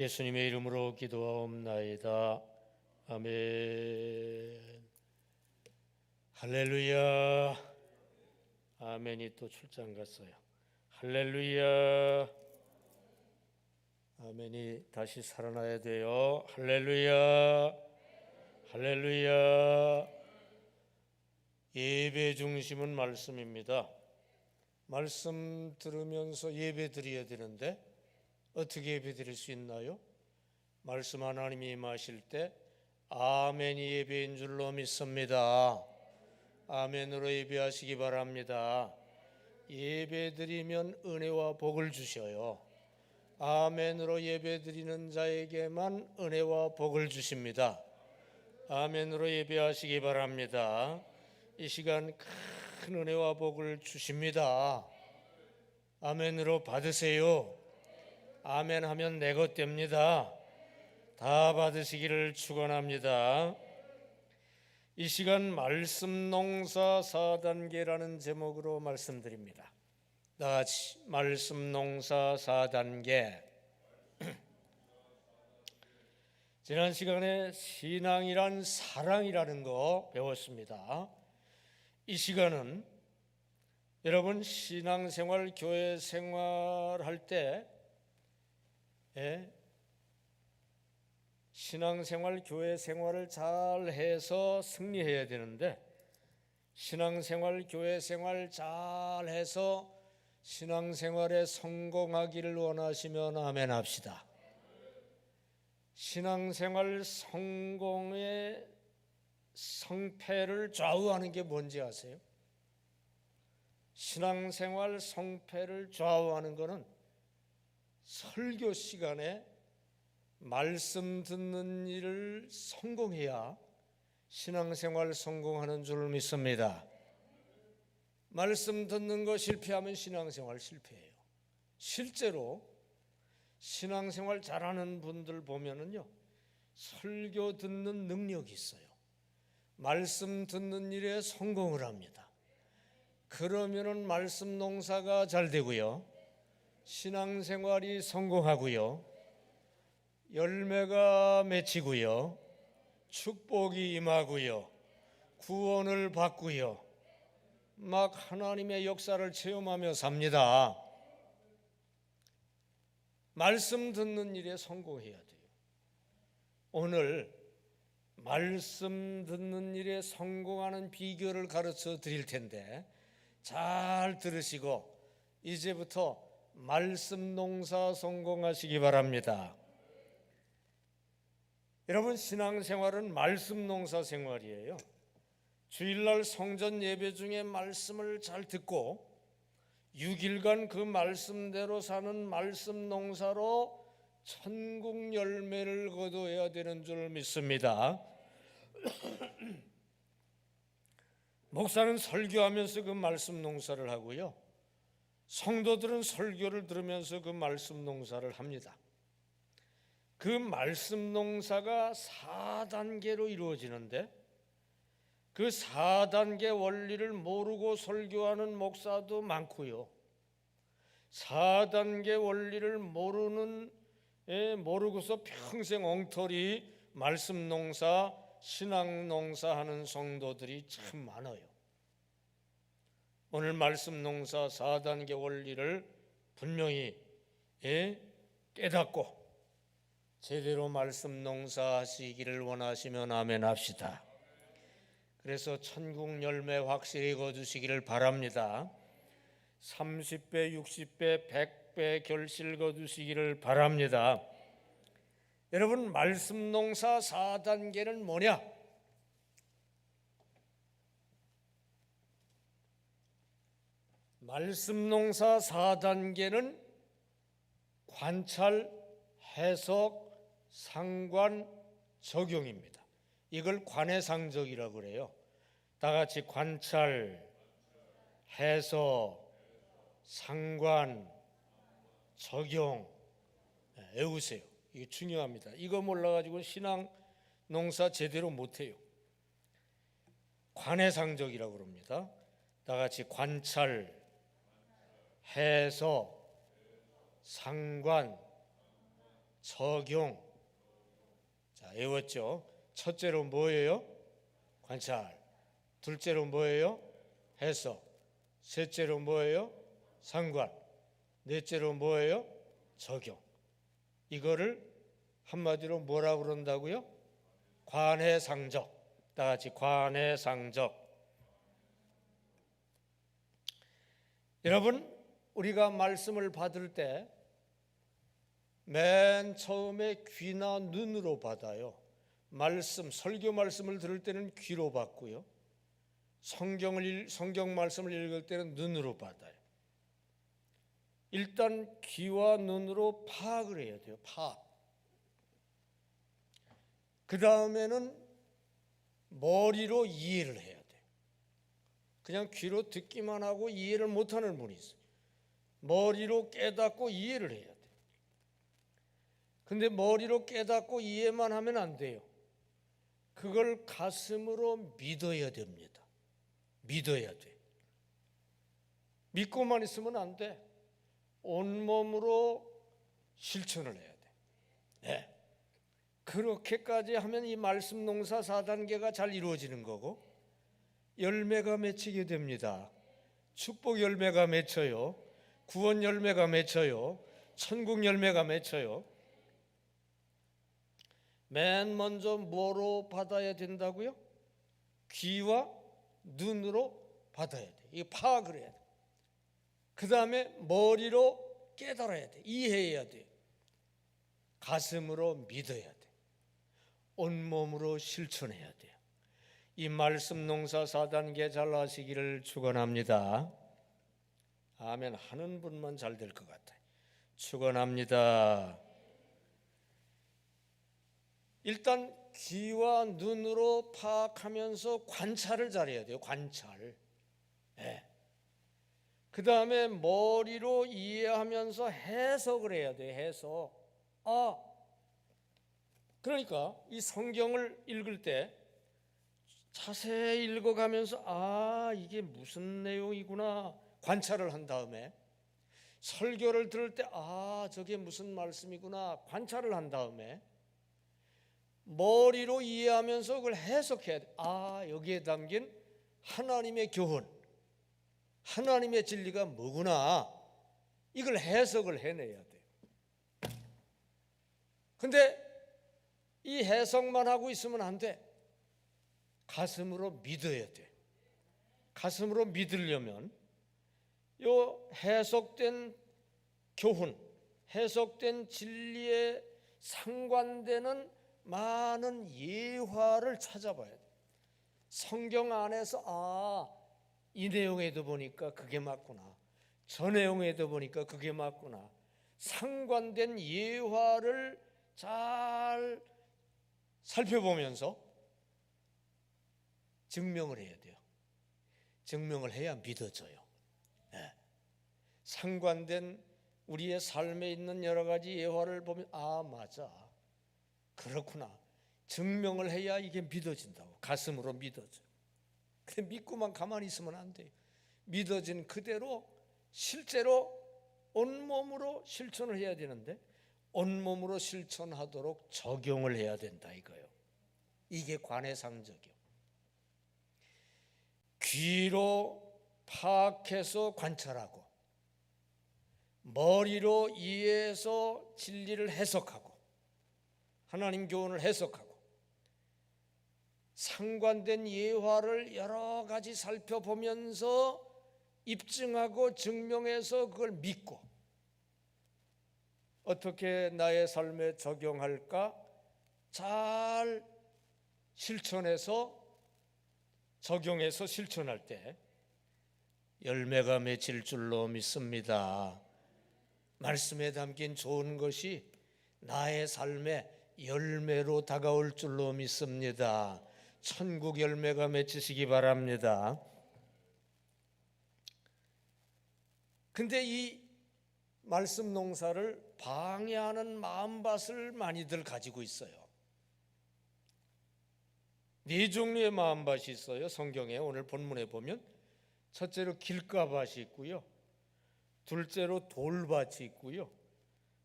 예수님의 이름으로 기도하옵나이다. 아멘. 할렐루야. 아멘이 또 출장 갔어요. 할렐루야. 아멘이 다시 살아나야 돼요. 할렐루야. 할렐루야. 예배 중심은 말씀입니다. 말씀 들으면서 예배 드려야 되는데 어떻게 예배 드릴 수 있나요? 말씀 하나님이 임하실 때 아멘이 예배인 줄로 믿습니다. 아멘으로 예배하시기 바랍니다. 예배 드리면 은혜와 복을 주셔요. 아멘으로 예배 드리는 자에게만 은혜와 복을 주십니다. 아멘으로 예배하시기 바랍니다. 이 시간 큰 은혜와 복을 주십니다. 아멘으로 받으세요. 아멘 하면 내 것 됩니다. 다 받으시기를 축원합니다. 이 시간 말씀 농사 4단계라는 제목으로 말씀드립니다. 나같이 말씀 농사 4단계. 지난 시간에 신앙이란 사랑이라는 거 배웠습니다. 이 시간은 여러분 신앙생활, 교회 생활할 때 신앙생활, 교회 생활을 잘 해서 승리해야 되는데 신앙생활, 교회 생활 잘 해서 신앙생활에 성공하기를 원하시면 아멘 합시다. 신앙생활 성공의 성패를 좌우하는 게 뭔지 아세요? 신앙생활 성패를 좌우하는 것은 설교 시간에 말씀 듣는 일을 성공해야 신앙생활 성공하는 줄 믿습니다. 말씀 듣는 거 실패하면 신앙생활 실패해요. 실제로 신앙생활 잘하는 분들 보면은요, 설교 듣는 능력이 있어요. 말씀 듣는 일에 성공을 합니다. 그러면은 말씀 농사가 잘 되고요, 신앙생활이 성공하고요, 열매가 맺히고요, 축복이 임하고요, 구원을 받고요, 막 하나님의 역사를 체험하며 삽니다. 말씀 듣는 일에 성공해야 돼요. 오늘 말씀 듣는 일에 성공하는 비결을 가르쳐 드릴 텐데 잘 들으시고 이제부터 말씀 농사 성공하시기 바랍니다. 여러분, 신앙생활은 말씀 농사 생활이에요. 주일날 성전 예배 중에 말씀을 잘 듣고 6일간 그 말씀대로 사는 말씀 농사로 천국 열매를 거두어야 되는 줄 믿습니다. 목사는 설교하면서 그 말씀 농사를 하고요, 성도들은 설교를 들으면서 그 말씀 농사를 합니다. 그 말씀 농사가 4단계로 이루어지는데 그 4단계 원리를 모르고 설교하는 목사도 많고요, 4단계 원리를 모르고서 평생 엉터리 말씀 농사, 신앙 농사 하는 성도들이 참 많아요. 오늘 말씀 농사 4단계 원리를 분명히 깨닫고 제대로 말씀 농사 하시기를 원하시면 아멘 합시다. 그래서 천국 열매 확실히 거두시기를 바랍니다. 30배, 60배, 100배 결실 거두시기를 바랍니다. 여러분, 말씀 농사 4단계는 뭐냐? 말씀 농사 4단계는 관찰, 해석, 상관, 적용입니다. 이걸 관해상적이라고 그래요. 다 같이 관찰, 해석, 상관, 적용 외우세요. 이게 중요합니다. 이거 몰라가지고 신앙 농사 제대로 못해요. 관해상적이라고 그럽니다. 다 같이 관찰, 해석, 상관, 적용. 자, 외웠죠? 첫째로 뭐예요? 관찰. 둘째로 뭐예요? 해석. 셋째로 뭐예요? 상관. 넷째로 뭐예요? 적용. 이거를 한마디로 뭐라 그런다고요? 관해상적. 다 같이 관해상적. 여러분, 우리가 말씀을 받을 때 맨 처음에 귀나 눈으로 받아요. 설교 말씀을 들을 때는 귀로 받고요. 성경 말씀을 읽을 때는 눈으로 받아요. 일단 귀와 눈으로 파악을 해야 돼요. 파악. 그 다음에는 머리로 이해를 해야 돼요. 그냥 귀로 듣기만 하고 이해를 못하는 분이 있어요. 머리로 깨닫고 이해를 해야 돼요. 근데 머리로 깨닫고 이해만 하면 안 돼요. 그걸 가슴으로 믿어야 됩니다. 믿어야 돼. 믿고만 있으면 안 돼. 온몸으로 실천을 해야 돼. 네. 그렇게까지 하면 이 말씀 농사 4단계가 잘 이루어지는 거고 열매가 맺히게 됩니다. 축복 열매가 맺혀요. 구원 열매가 맺혀요. 천국 열매가 맺혀요. 맨 먼저 뭐로 받아야 된다고요? 귀와 눈으로 받아야 돼. 이거 파악을 해야 돼. 그 다음에 머리로 깨달아야 돼. 이해해야 돼. 가슴으로 믿어야 돼. 온몸으로 실천해야 돼요. 이 말씀 농사 4단계 잘 하시기를 축원합니다. 아멘. 하는 분만 잘 될 것 같아요. 축원합니다. 일단 귀와 눈으로 파악하면서 관찰을 잘해야 돼요. 관찰. 네. 그 다음에 머리로 이해하면서 해석을 해야 돼요. 해석. 그러니까 이 성경을 읽을 때 자세히 읽어가면서 이게 무슨 내용이구나 관찰을 한 다음에 설교를 들을 때 저게 무슨 말씀이구나 관찰을 한 다음에 머리로 이해하면서 그걸 해석해야 돼. 여기에 담긴 하나님의 교훈, 하나님의 진리가 뭐구나 이걸 해석을 해내야 돼. 근데 이 해석만 하고 있으면 안 돼. 가슴으로 믿어야 돼. 가슴으로 믿으려면 요 해석된 교훈, 해석된 진리에 상관되는 많은 예화를 찾아봐야 돼. 성경 안에서 이 내용에도 보니까 그게 맞구나. 저 내용에도 보니까 그게 맞구나. 상관된 예화를 잘 살펴보면서 증명을 해야 돼요. 증명을 해야 믿어져요. 네. 상관된 우리의 삶에 있는 여러 가지 예화를 보면 맞아. 그렇구나. 증명을 해야 이게 믿어진다고. 가슴으로 믿어져요. 근데 믿고만 가만히 있으면 안 돼요. 믿어진 그대로 실제로 온몸으로 실천을 해야 되는데 온몸으로 실천하도록 적용을 해야 된다 이거예요. 이게 관해상적이요. 귀로 파악해서 관찰하고 머리로 이해해서 진리를 해석하고 하나님 교훈을 해석하고 상관된 예화를 여러 가지 살펴보면서 입증하고 증명해서 그걸 믿고 어떻게 나의 삶에 적용할까 잘 실천해서 적용해서 실천할 때 열매가 맺힐 줄로 믿습니다. 말씀에 담긴 좋은 것이 나의 삶에 열매로 다가올 줄로 믿습니다. 천국 열매가 맺히시기 바랍니다. 근데 이 말씀 농사를 방해하는 마음밭을 많이들 가지고 있어요. 네 종류의 마음밭이 있어요. 성경에 오늘 본문에 보면 첫째로 길가밭이 있고요. 둘째로 돌밭이 있고요.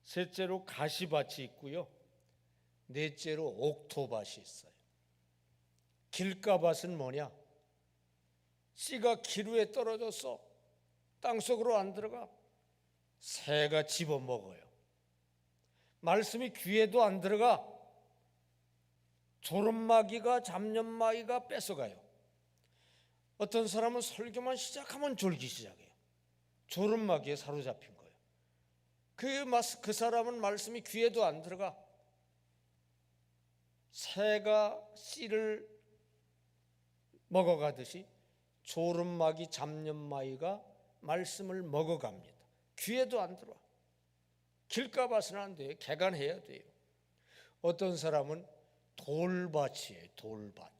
셋째로 가시밭이 있고요. 넷째로 옥토밭이 있어요. 길가밭은 뭐냐? 씨가 기루에 떨어져서 땅속으로 안 들어가 새가 집어먹어요. 말씀이 귀에도 안 들어가 조름마귀가 잡념마귀가 뺏어가요. 어떤 사람은 설교만 시작하면 졸기 시작해요. 조름마귀에 사로잡힌 거예요. 그 사람은 말씀이 귀에도 안 들어가 새가 씨를 먹어가듯이 조름마귀 잡념마귀가 말씀을 먹어갑니다. 귀에도 안 들어와. 길가밭은 안 돼요. 개간해야 돼요. 어떤 사람은 돌밭이에요. 돌밭.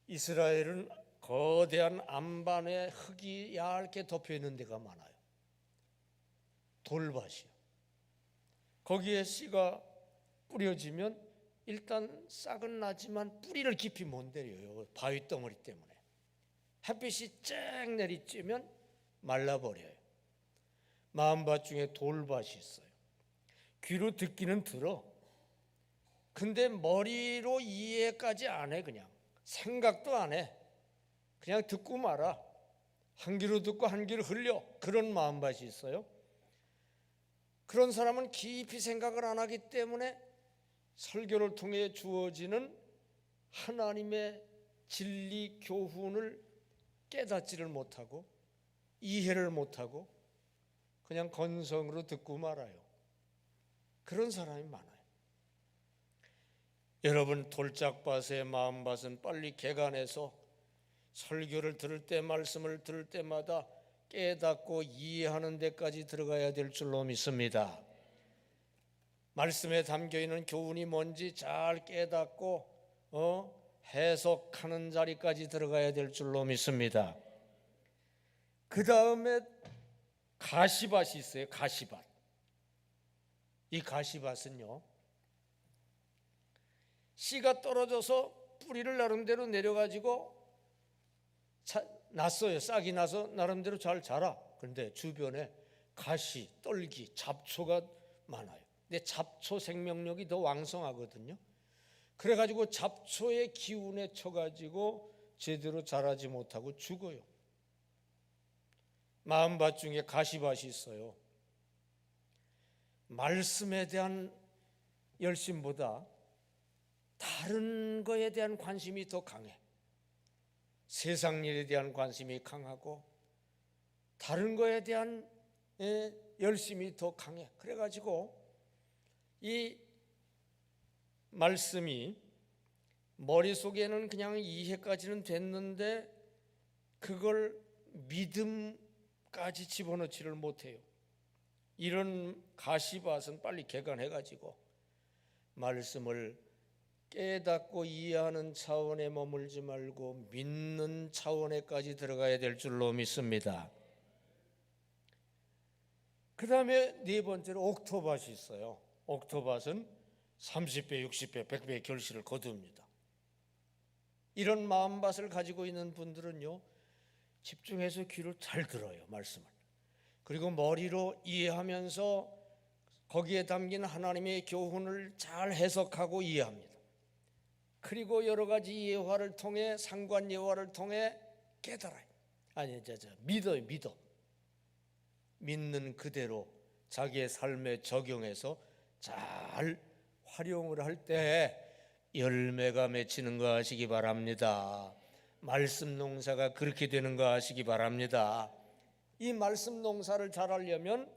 이스라엘은 거대한 안반에 흙이 얇게 덮여 있는 데가 많아요. 돌밭이요. 거기에 씨가 뿌려지면 일단 싹은 나지만 뿌리를 깊이 못 내려요. 바위 덩어리 때문에. 햇빛이 쨍 내리쬐면 말라버려요. 마음밭 중에 돌밭이 있어요. 귀로 듣기는 들어. 근데 머리로 이해까지 안 해. 그냥 생각도 안 해. 그냥 듣고 말아. 한 귀로 듣고 한 귀로 흘려. 그런 마음밭이 있어요. 그런 사람은 깊이 생각을 안 하기 때문에 설교를 통해 주어지는 하나님의 진리 교훈을 깨닫지를 못하고 이해를 못하고 그냥 건성으로 듣고 말아요. 그런 사람이 많아요. 여러분, 돌짝밭의 마음밭은 빨리 개간해서 설교를 들을 때, 말씀을 들을 때마다 깨닫고 이해하는 데까지 들어가야 될 줄로 믿습니다. 말씀에 담겨있는 교훈이 뭔지 잘 깨닫고 해석하는 자리까지 들어가야 될 줄로 믿습니다. 그 다음에 가시밭이 있어요. 가시밭. 이 가시밭은요, 씨가 떨어져서 뿌리를 나름대로 내려가지고 났어요. 싹이 나서 나름대로 잘 자라. 그런데 주변에 가시, 떨기, 잡초가 많아요. 근데 잡초 생명력이 더 왕성하거든요. 그래가지고 잡초의 기운에 쳐가지고 제대로 자라지 못하고 죽어요. 마음밭 중에 가시밭이 있어요. 말씀에 대한 열심보다 다른 거에 대한 관심이 더 강해. 세상 일에 대한 관심이 강하고 다른 거에 대한 열심이 더 강해. 그래가지고 이 말씀이 머릿속에는 그냥 이해까지는 됐는데 그걸 믿음까지 집어넣지를 못해요. 이런 가시밭은 빨리 개간해가지고 말씀을 깨닫고 이해하는 차원에 머물지 말고 믿는 차원에까지 들어가야 될 줄로 믿습니다. 그 다음에 네 번째로 옥토밭이 있어요. 옥토밭은 30배, 60배, 100배의 결실을 거둡니다. 이런 마음밭을 가지고 있는 분들은요, 집중해서 귀로 잘 들어요. 말씀을. 그리고 머리로 이해하면서 거기에 담긴 하나님의 교훈을 잘 해석하고 이해합니다. 그리고 여러 가지 예화를 통해, 상관 예화를 통해 깨달아요. 믿어요. 믿는 그대로 자기의 삶에 적용해서 잘 활용을 할 때 열매가 맺히는 거 아시기 바랍니다. 말씀 농사가 그렇게 되는 거 아시기 바랍니다. 이 말씀 농사를 잘 하려면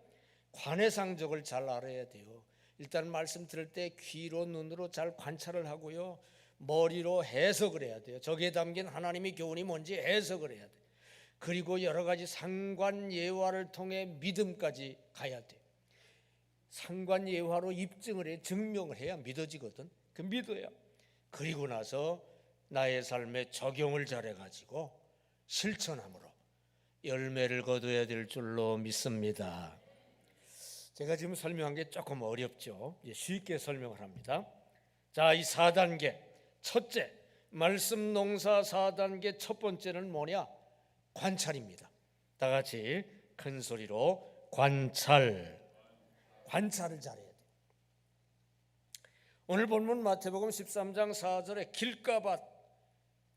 관해상적을 잘 알아야 돼요. 일단 말씀 들을 때 귀로 눈으로 잘 관찰을 하고요, 머리로 해석을 해야 돼요. 저기에 담긴 하나님의 교훈이 뭔지 해석을 해야 돼요. 그리고 여러 가지 상관 예화를 통해 믿음까지 가야 돼요. 상관 예화로 입증을 해, 증명을 해야 믿어지거든. 그 믿어야. 그리고 나서 나의 삶에 적용을 잘해가지고 실천함으로 열매를 거둬야 될 줄로 믿습니다. 제가 지금 설명한 게 조금 어렵죠. 쉽게 설명을 합니다. 자, 이 4단계. 첫째, 말씀 농사 4단계 첫 번째는 뭐냐? 관찰입니다. 다 같이 큰 소리로 관찰. 관찰을 잘해야 돼. 오늘 본문 마태복음 13장 4절에 길가밭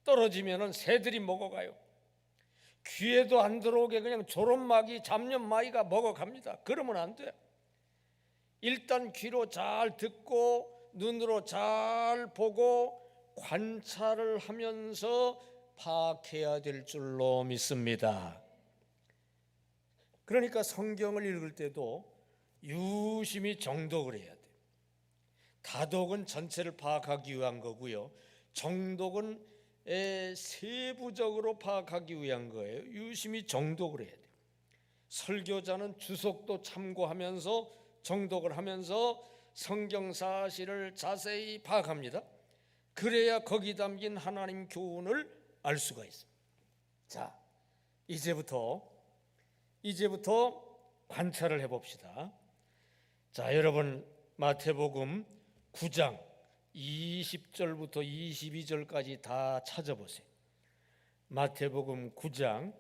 떨어지면은 새들이 먹어가요. 귀에도 안 들어오게 그냥 조롱마귀, 잡념마귀가 먹어갑니다. 그러면 안 돼. 일단 귀로 잘 듣고 눈으로 잘 보고 관찰을 하면서 파악해야 될 줄로 믿습니다. 그러니까 성경을 읽을 때도 유심히 정독을 해야 돼요. 다독은 전체를 파악하기 위한 거고요. 정독은 세부적으로 파악하기 위한 거예요. 유심히 정독을 해야 돼요. 설교자는 주석도 참고하면서 정독을 하면서 성경 사실을 자세히 파악합니다. 그래야 거기 담긴 하나님 교훈을 알 수가 있습니다. 자, 이제부터 관찰을 해봅시다. 자, 여러분 마태복음 9장 20절부터 22절까지 다 찾아보세요. 마태복음 9장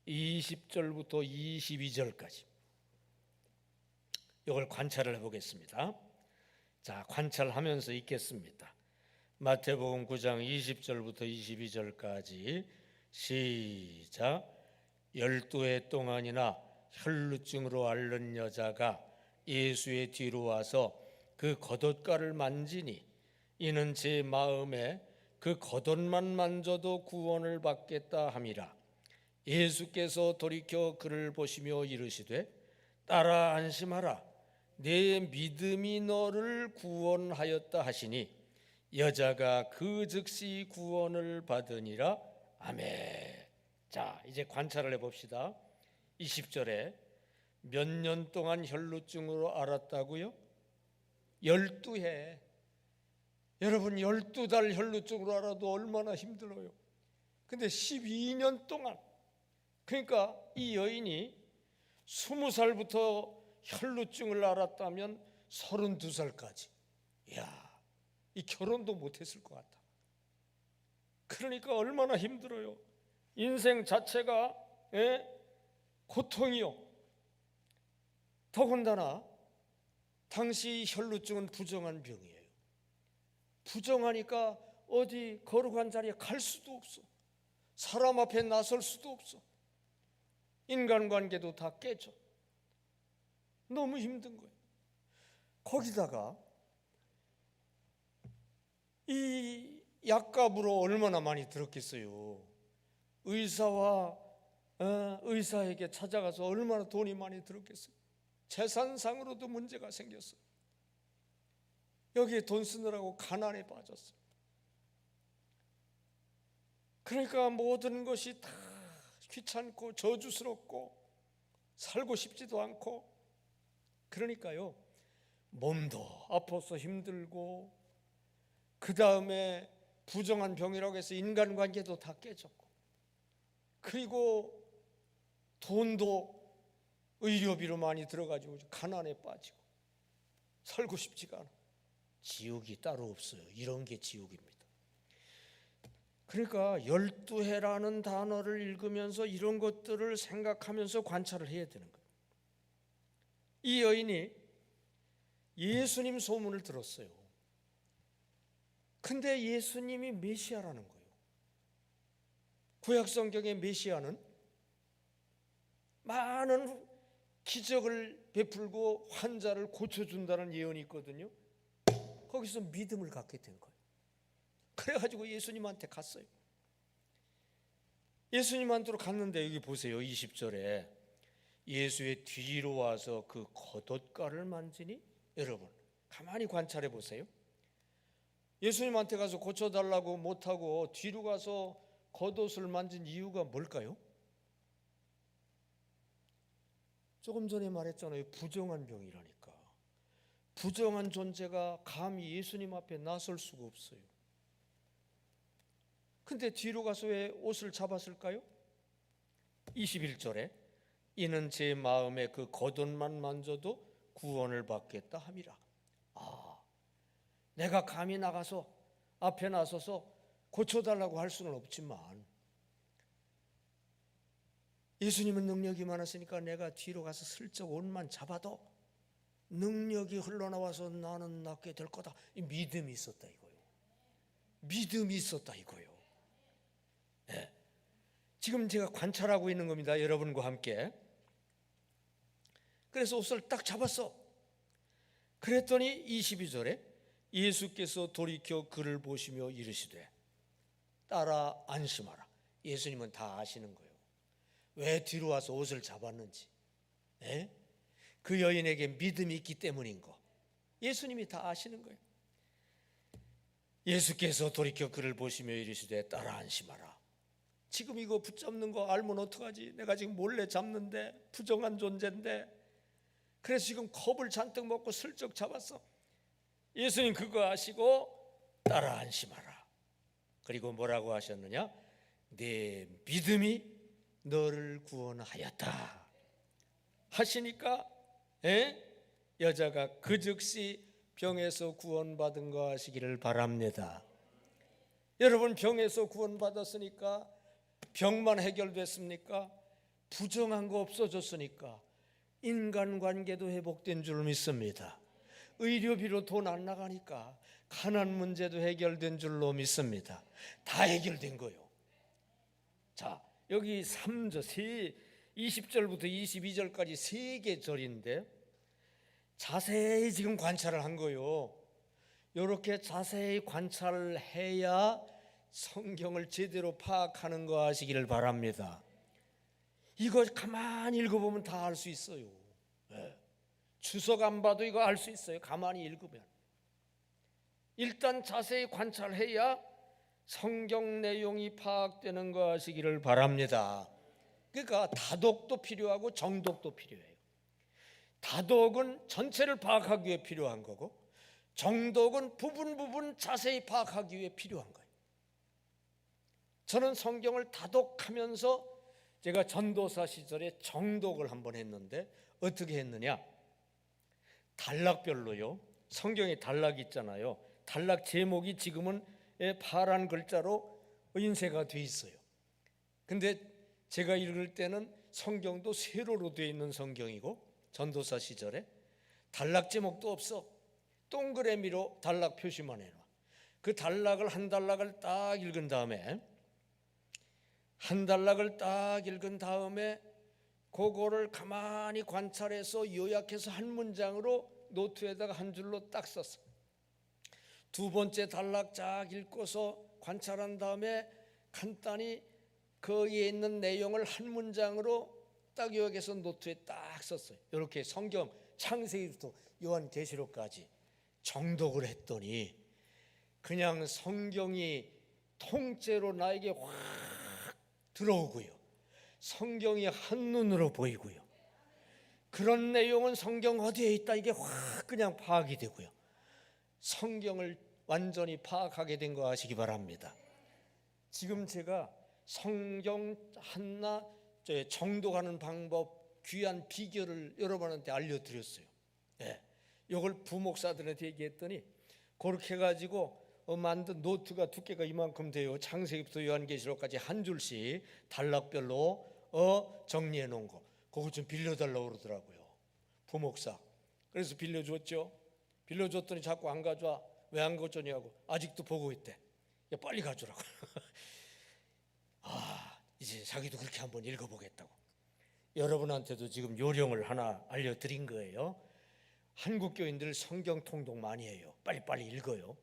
20절부터 22절까지 이걸 관찰을 해보겠습니다. 자, 관찰하면서 읽겠습니다. 마태복음 9장 20절부터 22절까지 시작. 12해 동안이나 혈루증으로 앓는 여자가 예수의 뒤로 와서 그 겉옷가를 만지니 이는 제 마음에 그 겉옷만 만져도 구원을 받겠다 함이라. 예수께서 돌이켜 그를 보시며 이르시되 따라 안심하라. 내 믿음이 너를 구원하였다 하시니 여자가 그 즉시 구원을 받으니라. 아멘. 자, 이제 관찰을 해봅시다. 20절에 몇 년 동안 혈루증으로 앓았다고요? 12해. 여러분 12달 혈루증으로 앓아도 얼마나 힘들어요. 근데 12년 동안, 그러니까 이 여인이 20살부터 혈루증을 앓았다면 32살까지, 이야, 이 결혼도 못했을 것 같다. 그러니까 얼마나 힘들어요. 인생 자체가 고통이요. 더군다나 당시 혈루증은 부정한 병이에요. 부정하니까 어디 거룩한 자리에 갈 수도 없어. 사람 앞에 나설 수도 없어. 인간관계도 다 깨져. 너무 힘든 거예요. 거기다가 이 약값으로 얼마나 많이 들었겠어요. 의사에게 찾아가서 얼마나 돈이 많이 들었겠어요. 재산상으로도 문제가 생겼어요. 여기에 돈 쓰느라고 가난에 빠졌어요. 그러니까 모든 것이 다 귀찮고 저주스럽고 살고 싶지도 않고, 그러니까요 몸도 아파서 힘들고, 그 다음에 부정한 병이라고 해서 인간관계도 다 깨졌고, 그리고 돈도 의료비로 많이 들어가지고 가난에 빠지고 살고 싶지가 않아. 지옥이 따로 없어요. 이런 게 지옥입니다. 그러니까 12해라는 단어를 읽으면서 이런 것들을 생각하면서 관찰을 해야 되는 거예요. 이 여인이 예수님 소문을 들었어요. 근데 예수님이 메시아라는 거예요. 구약 성경의 메시아는 많은 기적을 베풀고 환자를 고쳐준다는 예언이 있거든요. 거기서 믿음을 갖게 된 거예요. 그래가지고 예수님한테 갔어요. 예수님한테로 갔는데 여기 보세요. 20절에 예수의 뒤로 와서 그 겉옷가를 만지니, 여러분 가만히 관찰해 보세요. 예수님한테 가서 고쳐달라고 못하고 뒤로 가서 겉옷을 만진 이유가 뭘까요? 조금 전에 말했잖아요. 부정한 병이라니까. 부정한 존재가 감히 예수님 앞에 나설 수가 없어요. 근데 뒤로 가서 왜 옷을 잡았을까요? 21절에 이는 제 마음에 그 겉옷만 만져도 구원을 받겠다 함이라. 내가 감히 나가서 앞에 나서서 고쳐달라고 할 수는 없지만 예수님은 능력이 많았으니까 내가 뒤로 가서 슬쩍 옷만 잡아도 능력이 흘러나와서 나는 낫게 될 거다. 이 믿음이 있었다 이거요. 믿음이 있었다 이거요. 네. 지금 제가 관찰하고 있는 겁니다. 여러분과 함께. 그래서 옷을 딱 잡았어. 그랬더니 22절에 예수께서 돌이켜 그를 보시며 이르시되 따라 안심하라. 예수님은 다 아시는 거예요. 왜 뒤로 와서 옷을 잡았는지. 예? 그 여인에게 믿음이 있기 때문인 거. 예수님이 다 아시는 거예요. 예수께서 돌이켜 그를 보시며 이르시되 따라 안심하라. 지금 이거 붙잡는 거 알면 어떡하지? 내가 지금 몰래 잡는데 부정한 존재인데. 그래서 지금 겁을 잔뜩 먹고 슬쩍 잡았어. 예수님 그거 아시고 따라 안심하라. 그리고 뭐라고 하셨느냐? 네 믿음이 너를 구원하였다 하시니까 여자가 그 즉시 병에서 구원받은 거 하시기를 바랍니다. 여러분, 병에서 구원받았으니까, 병만 해결됐습니까? 부정한 거 없어졌으니까 인간관계도 회복된 줄 믿습니다. 의료비로 돈 안 나가니까 가난 문제도 해결된 줄로 믿습니다. 다 해결된 거요. 자, 여기 3절 20절부터 22절까지 세 개 절인데 자세히 지금 관찰을 한 거요. 이렇게 자세히 관찰을 해야 성경을 제대로 파악하는 거 하시기를 바랍니다. 이거 가만히 읽어보면 다 알 수 있어요. 주석 안 봐도 이거 알 수 있어요. 가만히 읽으면. 일단 자세히 관찰해야 성경 내용이 파악되는 거 하시기를 바랍니다. 그러니까 다독도 필요하고 정독도 필요해요. 다독은 전체를 파악하기 위해 필요한 거고, 정독은 부분 자세히 파악하기 위해 필요한 거예요. 저는 성경을 다독하면서 제가 전도사 시절에 정독을 한번 했는데 어떻게 했느냐? 단락별로요. 성경에 단락이 있잖아요. 단락 제목이 지금은 파란 글자로 인쇄가 돼 있어요. 근데 제가 읽을 때는 성경도 세로로 돼 있는 성경이고, 전도사 시절에 단락 제목도 없어. 동그라미로 단락 표시만 해놔. 그 단락을 한 단락을 딱 읽은 다음에 그거를 가만히 관찰해서 요약해서 한 문장으로 노트에다가 한 줄로 딱 썼어. 두 번째 단락 쫙 읽고서 관찰한 다음에 간단히 거기에 있는 내용을 한 문장으로 딱 요약해서 노트에 딱 썼어요. 이렇게 성경 창세기부터 요한계시록까지 정독을 했더니 그냥 성경이 통째로 나에게 확 들어오고요. 성경이 한눈으로 보이고요. 그런 내용은 성경 어디에 있다 이게 확 그냥 파악이 되고요. 성경을 완전히 파악하게 된 거 아시기 바랍니다. 지금 제가 성경 하나 정독하는 방법 귀한 비결을 여러분한테 알려드렸어요. 이걸 부목사들한테 얘기했더니 그렇게 해가지고 만든 노트가 두께가 이만큼 돼요. 창세기부터 요한계시록까지 한 줄씩 단락별로 정리해 놓은 거. 그거 좀 빌려달라고 그러더라고요, 부목사. 그래서 빌려줬죠. 빌려줬더니 자꾸 안 가져와. 왜 안 가져오냐고. 아직도 보고 있대. 야, 빨리 가져오라고. 이제 자기도 그렇게 한번 읽어보겠다고. 여러분한테도 지금 요령을 하나 알려드린 거예요. 한국 교인들 성경 통독 많이 해요. 빨리빨리 읽어요.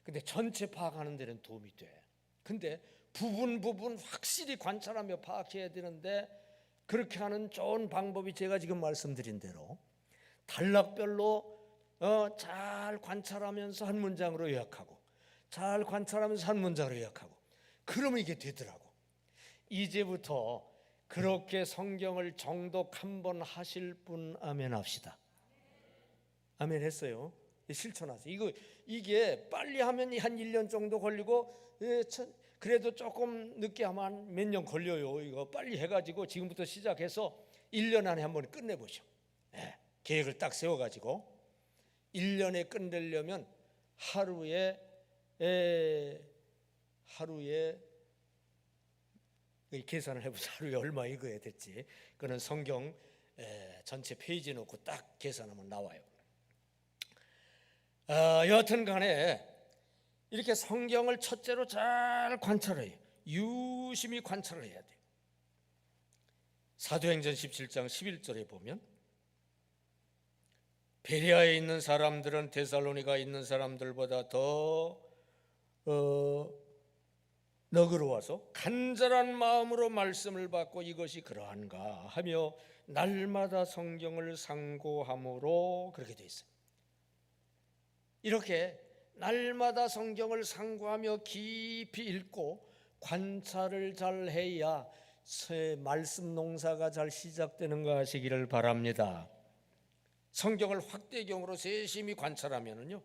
근데 전체 파악하는 데는 도움이 돼. 근데 부분 확실히 관찰하며 파악해야 되는데 그렇게 하는 좋은 방법이 제가 지금 말씀드린 대로 단락별로 잘 관찰하면서 한 문장으로 요약하고, 잘 관찰하면서 한 문장으로 요약하고, 그러면 이게 되더라고. 이제부터 그렇게 성경을 정독 한번 하실 분 아멘 합시다. 아멘 했어요. 실천하세요. 이게 빨리 하면 한 1년 정도 걸리고, 그래도 조금 늦게 하면 몇 년 걸려요. 이거 빨리 해가지고 지금부터 시작해서 1년 안에 한번 끝내보죠. 계획을 딱 세워가지고 1년에 끝내려면 하루에 계산을 해보자. 하루에 얼마 읽어야 될지. 그거는 성경 전체 페이지 놓고 딱 계산하면 나와요. 여하튼 간에 이렇게 성경을 첫째로 잘 관찰해요. 유심히 관찰을 해야 돼요. 사도행전 17장 11절에 보면 베레아에 있는 사람들은 데살로니가에 있는 사람들보다 더 너그러워서 간절한 마음으로 말씀을 받고 이것이 그러한가 하며 날마다 성경을 상고함으로 그렇게 돼 있어요. 이렇게 날마다 성경을 상고하며 깊이 읽고 관찰을 잘 해야 말씀 농사가 잘 시작되는 거 하시기를 바랍니다. 성경을 확대경으로 세심히 관찰하면요,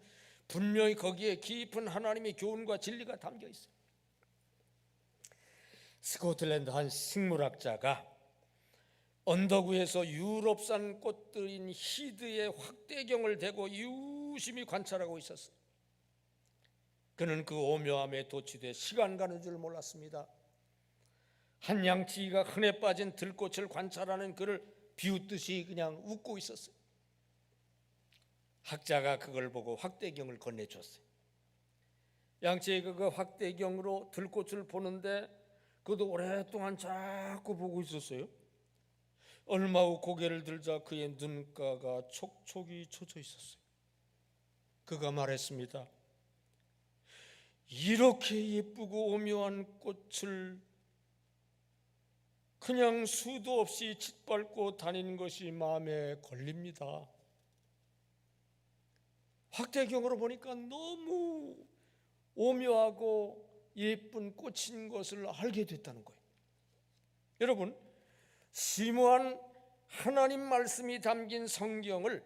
분명히 거기에 깊은 하나님의 교훈과 진리가 담겨 있어요. 스코틀랜드 한 식물학자가 언덕 위에서 유럽산 꽃들인 히드의 확대경을 대고 유심히 관찰하고 있었어요. 그는 그 오묘함에 도취돼 시간 가는 줄 몰랐습니다. 한 양치기가 흔해 빠진 들꽃을 관찰하는 그를 비웃듯이 그냥 웃고 있었어요. 학자가 그걸 보고 확대경을 건네줬어요. 양치기가 그 확대경으로 들꽃을 보는데 그도 오랫동안 자꾸 보고 있었어요. 얼마 후 고개를 들자 그의 눈가가 촉촉이 젖어 있었어요. 그가 말했습니다. 이렇게 예쁘고 오묘한 꽃을 그냥 수도 없이 짓밟고 다니는 것이 마음에 걸립니다. 확대경으로 보니까 너무 오묘하고 예쁜 꽃인 것을 알게 됐다는 거예요. 여러분, 심오한 하나님 말씀이 담긴 성경을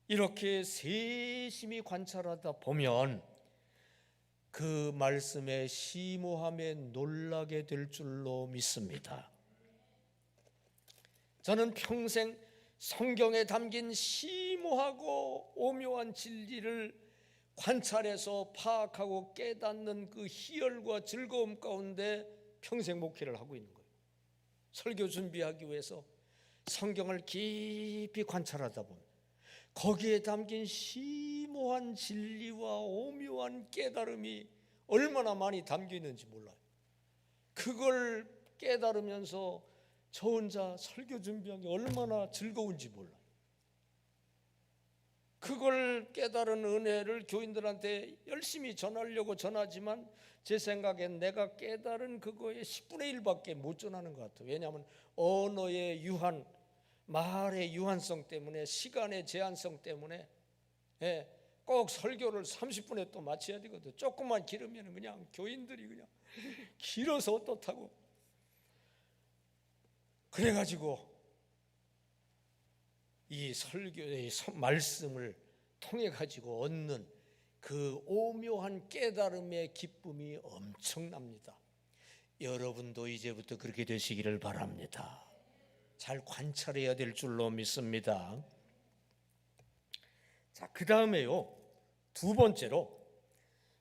이렇게 세심히 관찰하다 보면 그 말씀의 심오함에 놀라게 될 줄로 믿습니다. 저는 평생 성경에 담긴 심오하고 오묘한 진리를 관찰해서 파악하고 깨닫는 그 희열과 즐거움 가운데 평생 목회를 하고 있는 거예요. 설교 준비하기 위해서 성경을 깊이 관찰하다 보면 거기에 담긴 심오한 진리와 오묘한 깨달음이 얼마나 많이 담겨 있는지 몰라요. 그걸 깨달으면서 저 혼자 설교 준비하기 얼마나 즐거운지 몰라요. 그걸 깨달은 은혜를 교인들한테 열심히 전하려고 전하지만 제 생각엔 내가 깨달은 그거의 10분의 1밖에 못 전하는 것 같아요. 왜냐하면 언어의 유한, 말의 유한성 때문에, 시간의 제한성 때문에 꼭 설교를 30분에 또 마쳐야 되거든요. 조금만 길으면 그냥 교인들이 그냥 길어서 어떻다고. 그래가지고 이 설교의 말씀을 통해 가지고 얻는 그 오묘한 깨달음의 기쁨이 엄청납니다. 여러분도 이제부터 그렇게 되시기를 바랍니다. 잘 관찰해야 될 줄로 믿습니다. 자, 그 다음에요, 두 번째로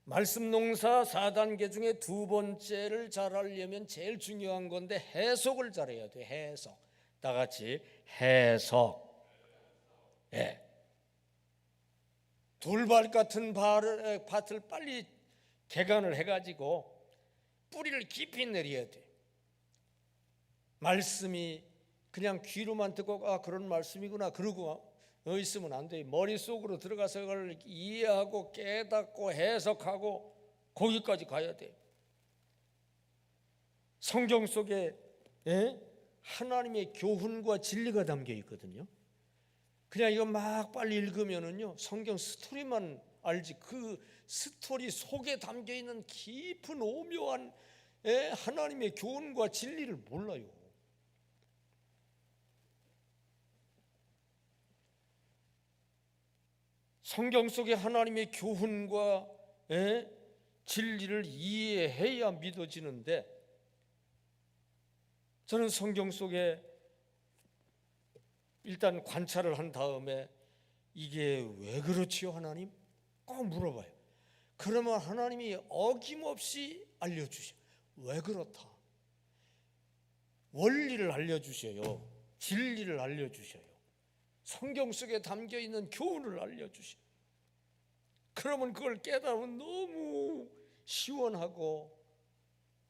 말씀 농사 4단계 중에 두 번째를 잘하려면 제일 중요한 건데 해석을 잘해야 돼요. 해석. 다 같이 해석. 돌발 같은 밭을 빨리 개간을 해가지고 뿌리를 깊이 내려야 돼. 말씀이 그냥 귀로만 듣고 그런 말씀이구나 그러고 있으면 안 돼. 머릿속으로 들어가서 그걸 이해하고 깨닫고 해석하고 거기까지 가야 돼. 성경 속에 하나님의 교훈과 진리가 담겨 있거든요. 그냥 이거 막 빨리 읽으면은요, 성경 스토리만 알지 그 스토리 속에 담겨 있는 깊은 오묘한 하나님의 교훈과 진리를 몰라요. 성경 속에 하나님의 교훈과 진리를 이해해야 믿어지는데, 저는 성경 속에 일단 관찰을 한 다음에 이게 왜 그렇지요 하나님? 꼭 물어봐요. 그러면 하나님이 어김없이 알려주셔요. 왜 그렇다? 원리를 알려주셔요. 진리를 알려주셔요. 성경 속에 담겨있는 교훈을 알려주셔요. 그러면 그걸 깨달으면 너무 시원하고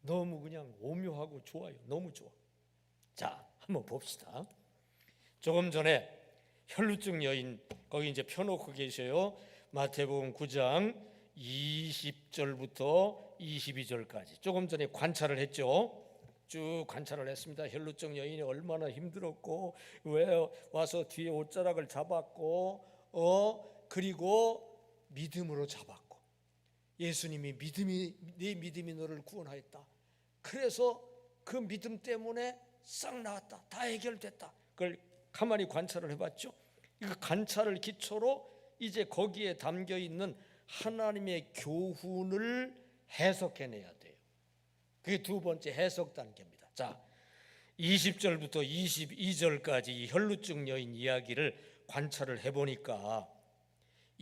너무 그냥 오묘하고 좋아요. 너무 좋아. 자, 한번 봅시다. 조금 전에 혈루증 여인 거기 이제 펴놓고 계셔요. 마태복음 9장 20절부터 22절까지 조금 전에 관찰을 했죠. 쭉 관찰을 했습니다. 혈루증 여인이 얼마나 힘들었고 왜 와서 뒤에 옷자락을 잡았고 그리고 믿음으로 잡았고 예수님이 네 믿음이 너를 구원하였다. 그래서 그 믿음 때문에 싹 나았다. 다 해결됐다. 그걸 가만히 관찰을 해봤죠. 그 관찰을 기초로 이제 거기에 담겨 있는 하나님의 교훈을 해석해내야 돼요. 그게 두 번째 해석 단계입니다. 자, 20절부터 22절까지 이 혈루증 여인 이야기를 관찰을 해보니까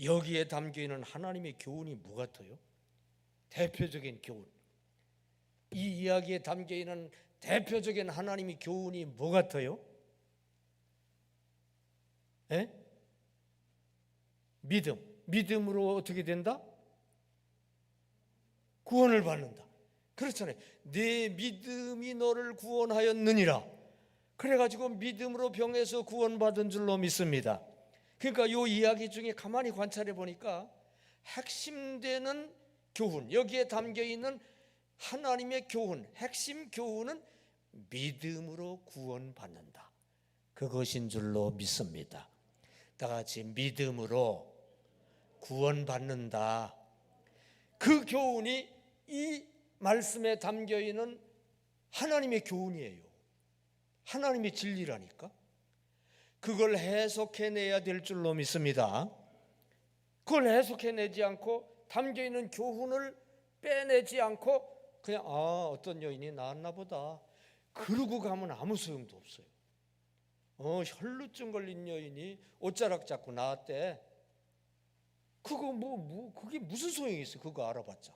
여기에 담겨 있는 하나님의 교훈이 뭐 같아요? 대표적인 교훈. 이 이야기에 담겨 있는 대표적인 하나님의 교훈이 뭐 같아요? 에? 믿음으로 어떻게 된다? 구원을 받는다. 그렇잖아요. 내 믿음이 너를 구원하였느니라. 그래가지고 믿음으로 병에서 구원받은 줄로 믿습니다. 그러니까 이 이야기 중에 가만히 관찰해 보니까 핵심되는 교훈, 여기에 담겨 있는 하나님의 교훈, 핵심 교훈은 믿음으로 구원받는다. 그것인 줄로 믿습니다. 다 같이 믿음으로 구원받는다. 그 교훈이 이 말씀에 담겨 있는 하나님의 교훈이에요. 하나님의 진리라니까. 그걸 해석해내야 될 줄로 믿습니다. 그걸 해석해내지 않고 담겨 있는 교훈을 빼내지 않고 그냥 어떤 여인이 나았나 보다 그러고 가면 아무 소용도 없어요. 혈루증 걸린 여인이 옷자락 잡고 나왔대. 그거 그게 무슨 소용이 있어? 그거 알아봤자.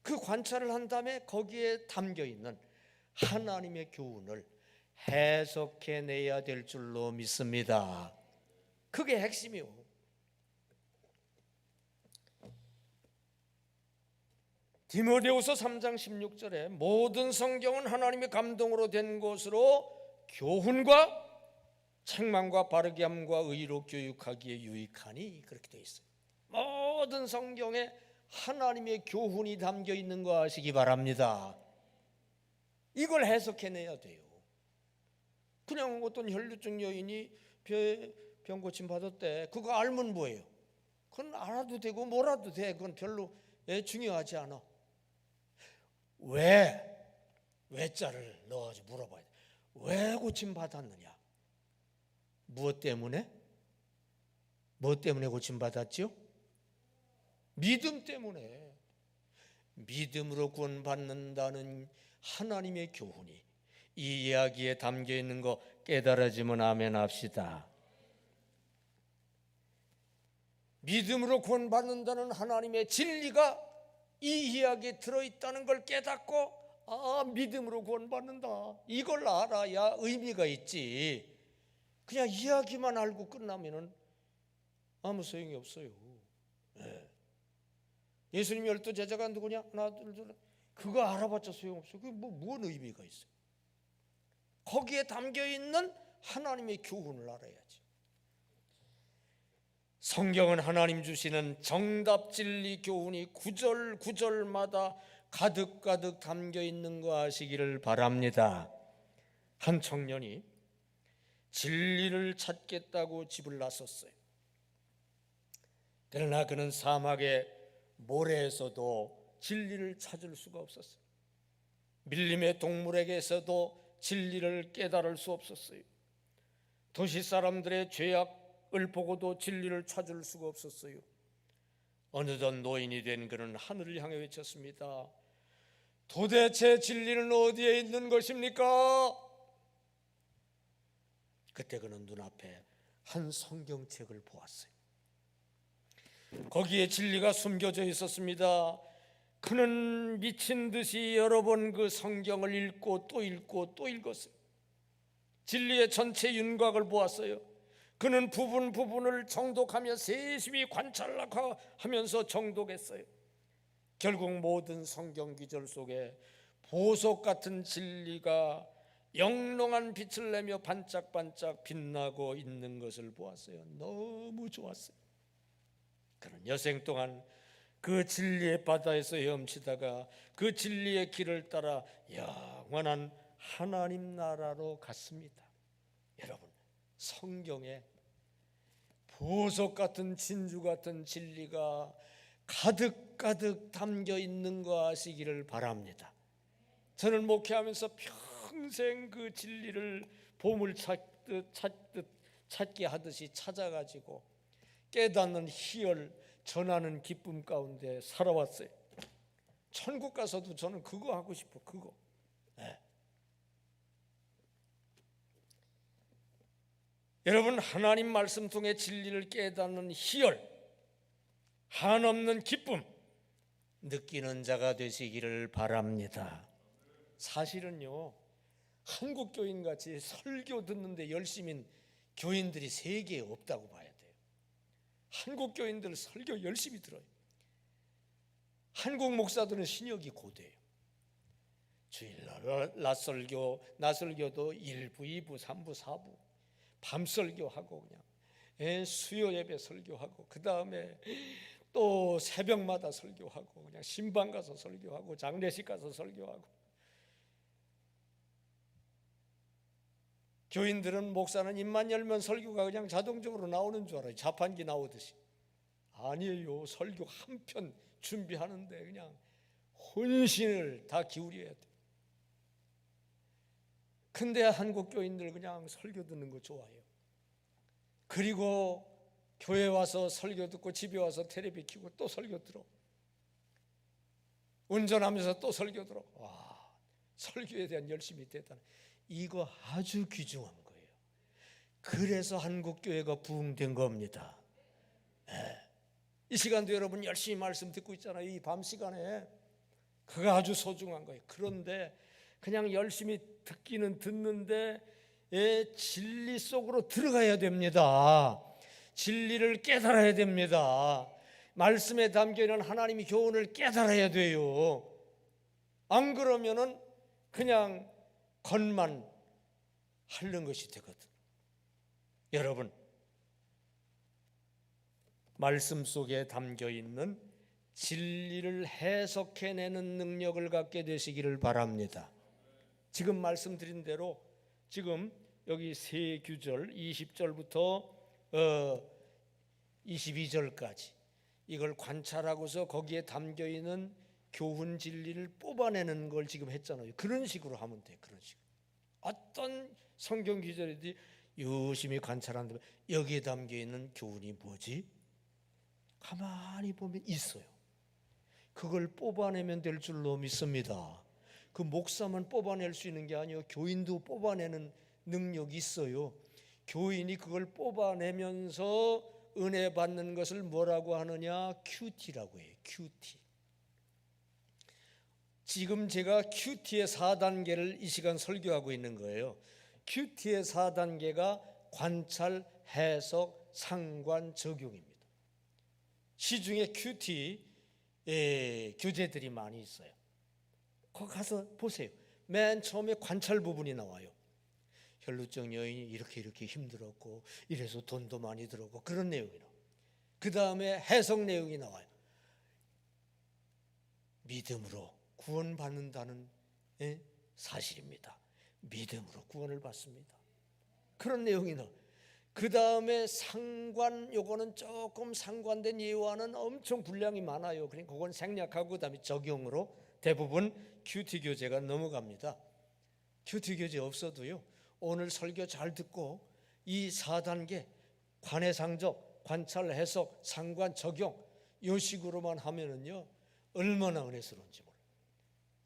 그 관찰을 한 다음에 거기에 담겨 있는 하나님의 교훈을 해석해내야 될 줄로 믿습니다. 그게 핵심이요. 디모데후서 3장 16절에 모든 성경은 하나님의 감동으로 된 것으로 교훈과 책망과 바르게 함과 의로 교육하기에 유익하니 그렇게 되어 있어요. 모든 성경에 하나님의 교훈이 담겨 있는 거 아시기 바랍니다. 이걸 해석해내야 돼요. 그냥 어떤 혈루증 여인이 병 고침 받았대. 그거 알면 뭐예요? 그건 알아도 되고 몰라도 돼. 그건 별로 중요하지 않아. 왜자를 넣어서 물어봐야 돼. 왜 고침 받았느냐? 무엇 때문에? 무엇 때문에 고침 받았죠? 믿음 때문에. 믿음으로 구원받는다는 하나님의 교훈이 이 이야기에 담겨 있는 거 깨달아지면 아멘 합시다. 믿음으로 구원받는다는 하나님의 진리가 이 이야기에 들어있다는 걸 깨닫고 믿음으로 구원받는다. 이걸 알아야 의미가 있지. 그냥 이야기만 알고 끝나면 아무 소용이 없어요. 예수님 12 제자가 누구냐? 하나 둘 셋. 그거 알아봤자 소용없어요. 그게 무슨 의미가 있어요? 거기에 담겨있는 하나님의 교훈을 알아야지. 성경은 하나님 주시는 정답 진리 교훈이 구절 구절마다 가득가득 담겨있는 거 아시기를 바랍니다. 한 청년이 진리를 찾겠다고 집을 나섰어요. 그러나 그는 사막의 모래에서도 진리를 찾을 수가 없었어요. 밀림의 동물에게서도 진리를 깨달을 수 없었어요. 도시 사람들의 죄악을 보고도 진리를 찾을 수가 없었어요. 어느덧 노인이 된 그는 하늘을 향해 외쳤습니다. 도대체 진리는 어디에 있는 것입니까? 그때 그는 눈앞에 한 성경책을 보았어요. 거기에 진리가 숨겨져 있었습니다. 그는 미친 듯이 여러 번 그 성경을 읽고 또 읽고 또 읽었어요. 진리의 전체 윤곽을 보았어요. 그는 부분을 정독하며 세심히 관찰하면서 정독했어요. 결국 모든 성경 구절 속에 보석 같은 진리가 영롱한 빛을 내며 반짝반짝 빛나고 있는 것을 보았어요. 너무 좋았어요. 그는 여생 동안 그 진리의 바다에서 헤엄치다가 그 진리의 길을 따라 영원한 하나님 나라로 갔습니다. 여러분, 성경에 보석 같은 진주 같은 진리가 가득가득 담겨 있는 거 아시기를 바랍니다. 저는 목회하면서 평생 그 진리를 보물 찾기 하듯이 찾아가지고 깨닫는 희열, 전하는 기쁨 가운데 살아왔어요. 천국 가서도 저는 그거 하고 싶어. 그거. 네. 여러분, 하나님 말씀 통해 진리를 깨닫는 희열, 한없는 기쁨 느끼는 자가 되시기를 바랍니다. 사실은요, 한국 교인같이 설교 듣는데 열심인 교인들이 세계에 없다고 봐야 돼요. 한국 교인들 설교 열심히 들어요. 한국 목사들은 신역이 고대예요. 주일날 낮설교도 1부, 2부, 3부, 4부 밤설교하고 그냥 수요 예배 설교하고 그 다음에 또 새벽마다 설교하고 그냥 신방 가서 설교하고 장례식 가서 설교하고. 교인들은 목사는 입만 열면 설교가 그냥 자동적으로 나오는 줄 알아요. 자판기 나오듯이. 아니에요. 설교 한 편 준비하는데 그냥 혼신을 다 기울여야 돼요. 근데 한국 교인들 그냥 설교 듣는 거 좋아해요. 그리고 교회 와서 설교 듣고 집에 와서 텔레비 켜고 또 설교 들어. 운전하면서 또 설교 들어. 와, 설교에 대한 열심이 대단해. 이거 아주 귀중한 거예요. 그래서 한국 교회가 부흥된 겁니다. 네. 이 시간도 여러분 열심히 말씀 듣고 있잖아요. 이 밤 시간에 그거 아주 소중한 거예요. 그런데 그냥 열심히 듣기는 듣는데 진리 속으로 들어가야 됩니다. 진리를 깨달아야 됩니다. 말씀에 담겨있는 하나님의 교훈을 깨달아야 돼요. 안 그러면은 그냥 겉만 하는 것이 되거든. 여러분, 말씀 속에 담겨있는 진리를 해석해내는 능력을 갖게 되시기를 바랍니다. 지금 말씀드린 대로 지금 여기 세 규절 20절부터 22절까지 이걸 관찰하고서 거기에 담겨있는 교훈 진리를 뽑아내는 걸 지금 했잖아요. 그런 식으로 하면 돼요. 그런 식으로. 어떤 성경 구절이든지 유심히 관찰한다면 여기에 담겨있는 교훈이 뭐지? 가만히 보면 있어요. 그걸 뽑아내면 될 줄로 믿습니다. 그 목사만 뽑아낼 수 있는 게 아니에요. 교인도 뽑아내는 능력이 있어요. 교인이 그걸 뽑아내면서 은혜 받는 것을 뭐라고 하느냐? 큐티라고 해요. 큐티. 지금 제가 큐티의 4단계를 이 시간 설교하고 있는 거예요. 큐티의 4단계가 관찰, 해석, 상관, 적용입니다. 시중에 큐티 교재들이 많이 있어요. 거기 가서 보세요. 맨 처음에 관찰 부분이 나와요. 혈루증 여인이 이렇게 힘들었고 이래서 돈도 많이 들었고 그런 내용이 나와요. 그 다음에 해석 내용이 나와요. 믿음으로 구원받는다는 사실입니다. 믿음으로 구원을 받습니다. 그런 내용이 나와요. 그 다음에 상관, 요거는 조금 상관된 예화는 엄청 분량이 많아요. 그러니까 그건 생략하고 그 다음에 적용으로 대부분 큐티 교재가 넘어갑니다. 큐티 교재 없어도요, 오늘 설교 잘 듣고 이 4단계 관해상적, 관찰, 해석, 상관, 적용 요 식으로만 하면은요 얼마나 은혜스러운지 몰라요.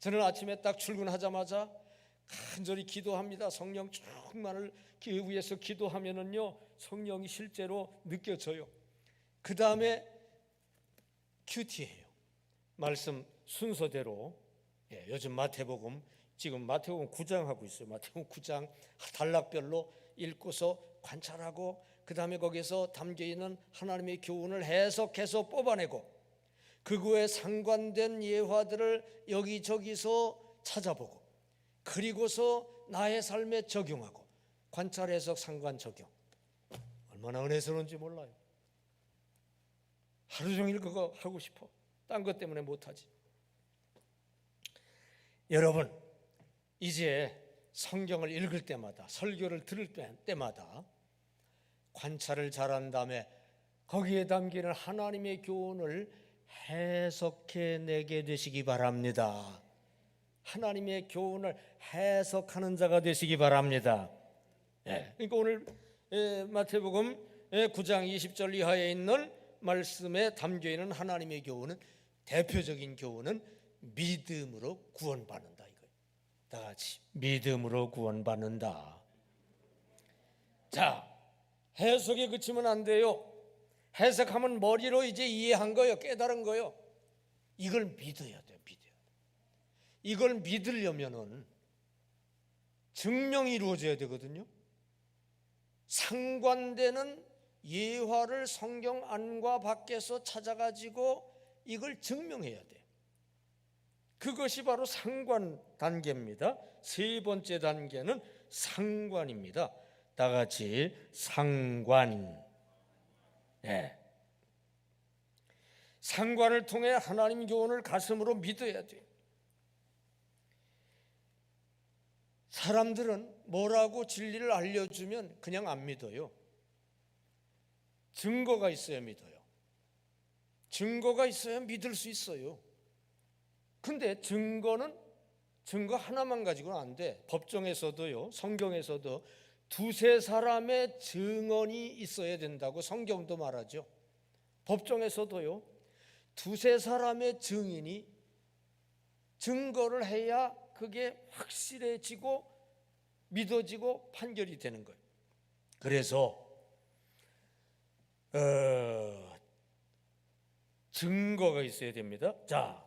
저는 아침에 딱 출근하자마자 간절히 기도합니다. 성령 충만을 위해서 기도하면은요 성령이 실제로 느껴져요. 그 다음에 큐티예요. 말씀 순서대로 요즘 마태복음 지금 마태복음 9장 하고 있어요. 마태복음 9장 단락별로 읽고서 관찰하고 그 다음에 거기서 담겨있는 하나님의 교훈을 해석해서 뽑아내고 그거에 상관된 예화들을 여기저기서 찾아보고 그리고서 나의 삶에 적용하고 관찰, 해석, 상관, 적용. 얼마나 은혜스러운지 몰라요. 하루 종일 그거 하고 싶어. 딴 것 때문에 못하지. 여러분, 이제 성경을 읽을 때마다, 설교를 들을 때마다 관찰을 잘한 다음에 거기에 담기는 하나님의 교훈을 해석해내게 되시기 바랍니다. 하나님의 교훈을 해석하는 자가 되시기 바랍니다. 그러니까 오늘 마태복음 9장 20절 이하에 있는 말씀에 담겨있는 하나님의 교훈은, 대표적인 교훈은 믿음으로 구원받는다 이거예요. 다 같이 믿음으로 구원받는다. 자, 해석에 그치면 안 돼요. 해석하면 머리로 이제 이해한 거예요. 깨달은 거예요. 이걸 믿어야 돼요. 이걸 믿으려면은 증명이 이루어져야 되거든요. 상관되는 예화를 성경 안과 밖에서 찾아가지고 이걸 증명해야 돼요. 그것이 바로 상관 단계입니다. 세 번째 단계는 상관입니다. 다 같이 상관. 상관을 통해 하나님 교훈을 가슴으로 믿어야 돼요. 사람들은 뭐라고 진리를 알려주면 그냥 안 믿어요. 증거가 있어야 믿어요. 증거가 있어야 믿을 수 있어요. 근데 증거 하나만 가지고는 안 돼. 법정에서도요, 성경에서도 두세 사람의 증언이 있어야 된다고 성경도 말하죠. 법정에서도요, 두세 사람의 증인이 증거를 해야 그게 확실해지고 믿어지고 판결이 되는 거예요. 그래서 증거가 있어야 됩니다. 자,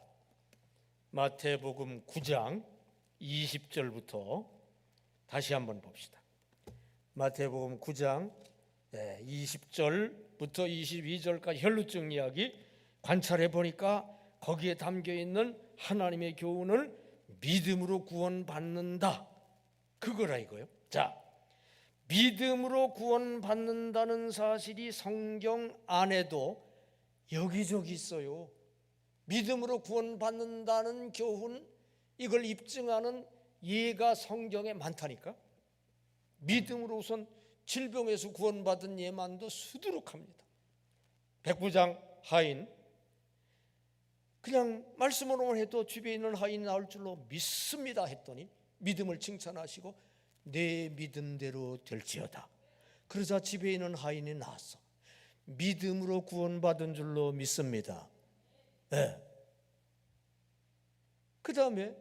마태복음 9장 20절부터 다시 한번 봅시다. 마태복음 9장 20절부터 22절까지 혈루증 이야기 관찰해 보니까 거기에 담겨 있는 하나님의 교훈을 믿음으로 구원받는다, 그거라 이거예요. 자, 믿음으로 구원받는다는 사실이 성경 안에도 여기저기 있어요. 믿음으로 구원받는다는 교훈, 이걸 입증하는 예가 성경에 많다니까. 믿음으로 우선 질병에서 구원받은 예만도 수두룩합니다. 백부장 하인, 그냥 말씀으로만 해도 집에 있는 하인이 나올 줄로 믿습니다 했더니 믿음을 칭찬하시고 내 믿음대로 될지어다. 그러자 집에 있는 하인이 나왔어. 믿음으로 구원받은 줄로 믿습니다. 그 다음에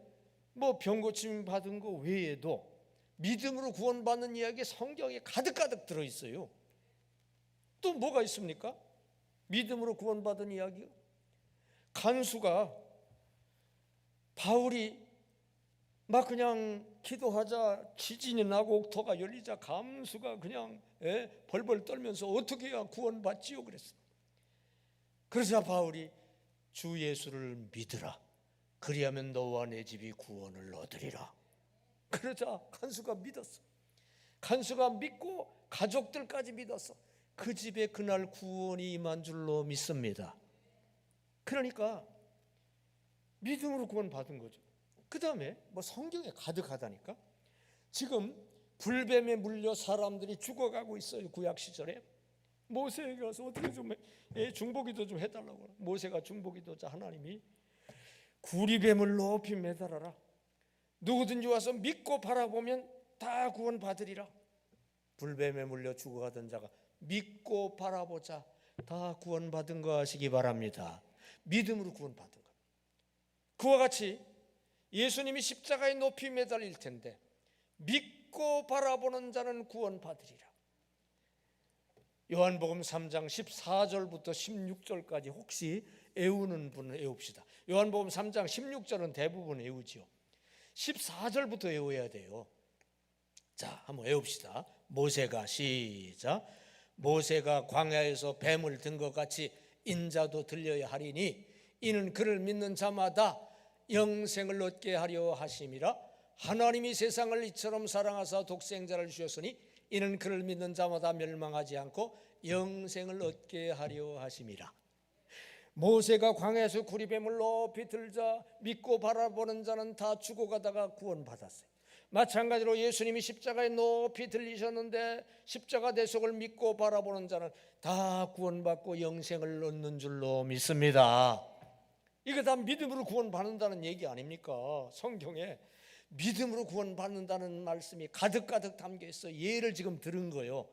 뭐 병고침 받은 거 외에도 믿음으로 구원받는 이야기 성경에 가득가득 들어있어요. 또 뭐가 있습니까? 믿음으로 구원받은 이야기요. 간수가 바울이 막 그냥 기도하자 지진이 나고 옥토가 열리자 간수가 그냥 벌벌 떨면서 어떻게 해야 구원받지요 그랬어. 그러자 바울이 주 예수를 믿으라. 그리하면 너와 내 집이 구원을 얻으리라. 그러자 간수가 믿었어. 간수가 믿고 가족들까지 믿었어. 그 집에 그날 구원이 임한 줄로 믿습니다. 그러니까 믿음으로 구원받은 거죠. 그 다음에 뭐 성경에 가득하다니까. 지금 불뱀에 물려 사람들이 죽어가고 있어요. 구약 시절에 모세에게 가서 어떻게 좀 중보기도 좀 해달라고. 모세가 중보기도자 하나님이 구리뱀을 높이 매달아라. 누구든지 와서 믿고 바라보면 다 구원받으리라. 불뱀에 물려 죽어가던 자가 믿고 바라보자 다 구원받은 거 하시기 바랍니다. 믿음으로 구원받은 것. 그와 같이 예수님이 십자가에 높이 매달릴 텐데 믿고 바라보는 자는 구원받으리라. 요한복음 3장 14절부터 16절까지 혹시 외우는 분은 외웁시다. 요한복음 3장 16절은 대부분 외우지요. 14절부터 외워야 돼요. 자, 한번 외웁시다. 모세가 시작. 모세가 광야에서 뱀을 든 것 같이 인자도 들려야 하리니 이는 그를 믿는 자마다 영생을 얻게 하려 하심이라. 하나님이 세상을 이처럼 사랑하사 독생자를 주셨으니 이는 그를 믿는 자마다 멸망하지 않고 영생을 얻게 하려 하심이라. 모세가 광야에서 구리뱀을 높이 들자 믿고 바라보는 자는 다 죽어가다가 구원받았어요. 마찬가지로 예수님이 십자가에 높이 들리셨는데 십자가 대속을 믿고 바라보는 자는 다 구원받고 영생을 얻는 줄로 믿습니다. 이거 다 믿음으로 구원받는다는 얘기 아닙니까? 성경에 믿음으로 구원받는다는 말씀이 가득가득 담겨 있어. 예를 지금 들은 거예요.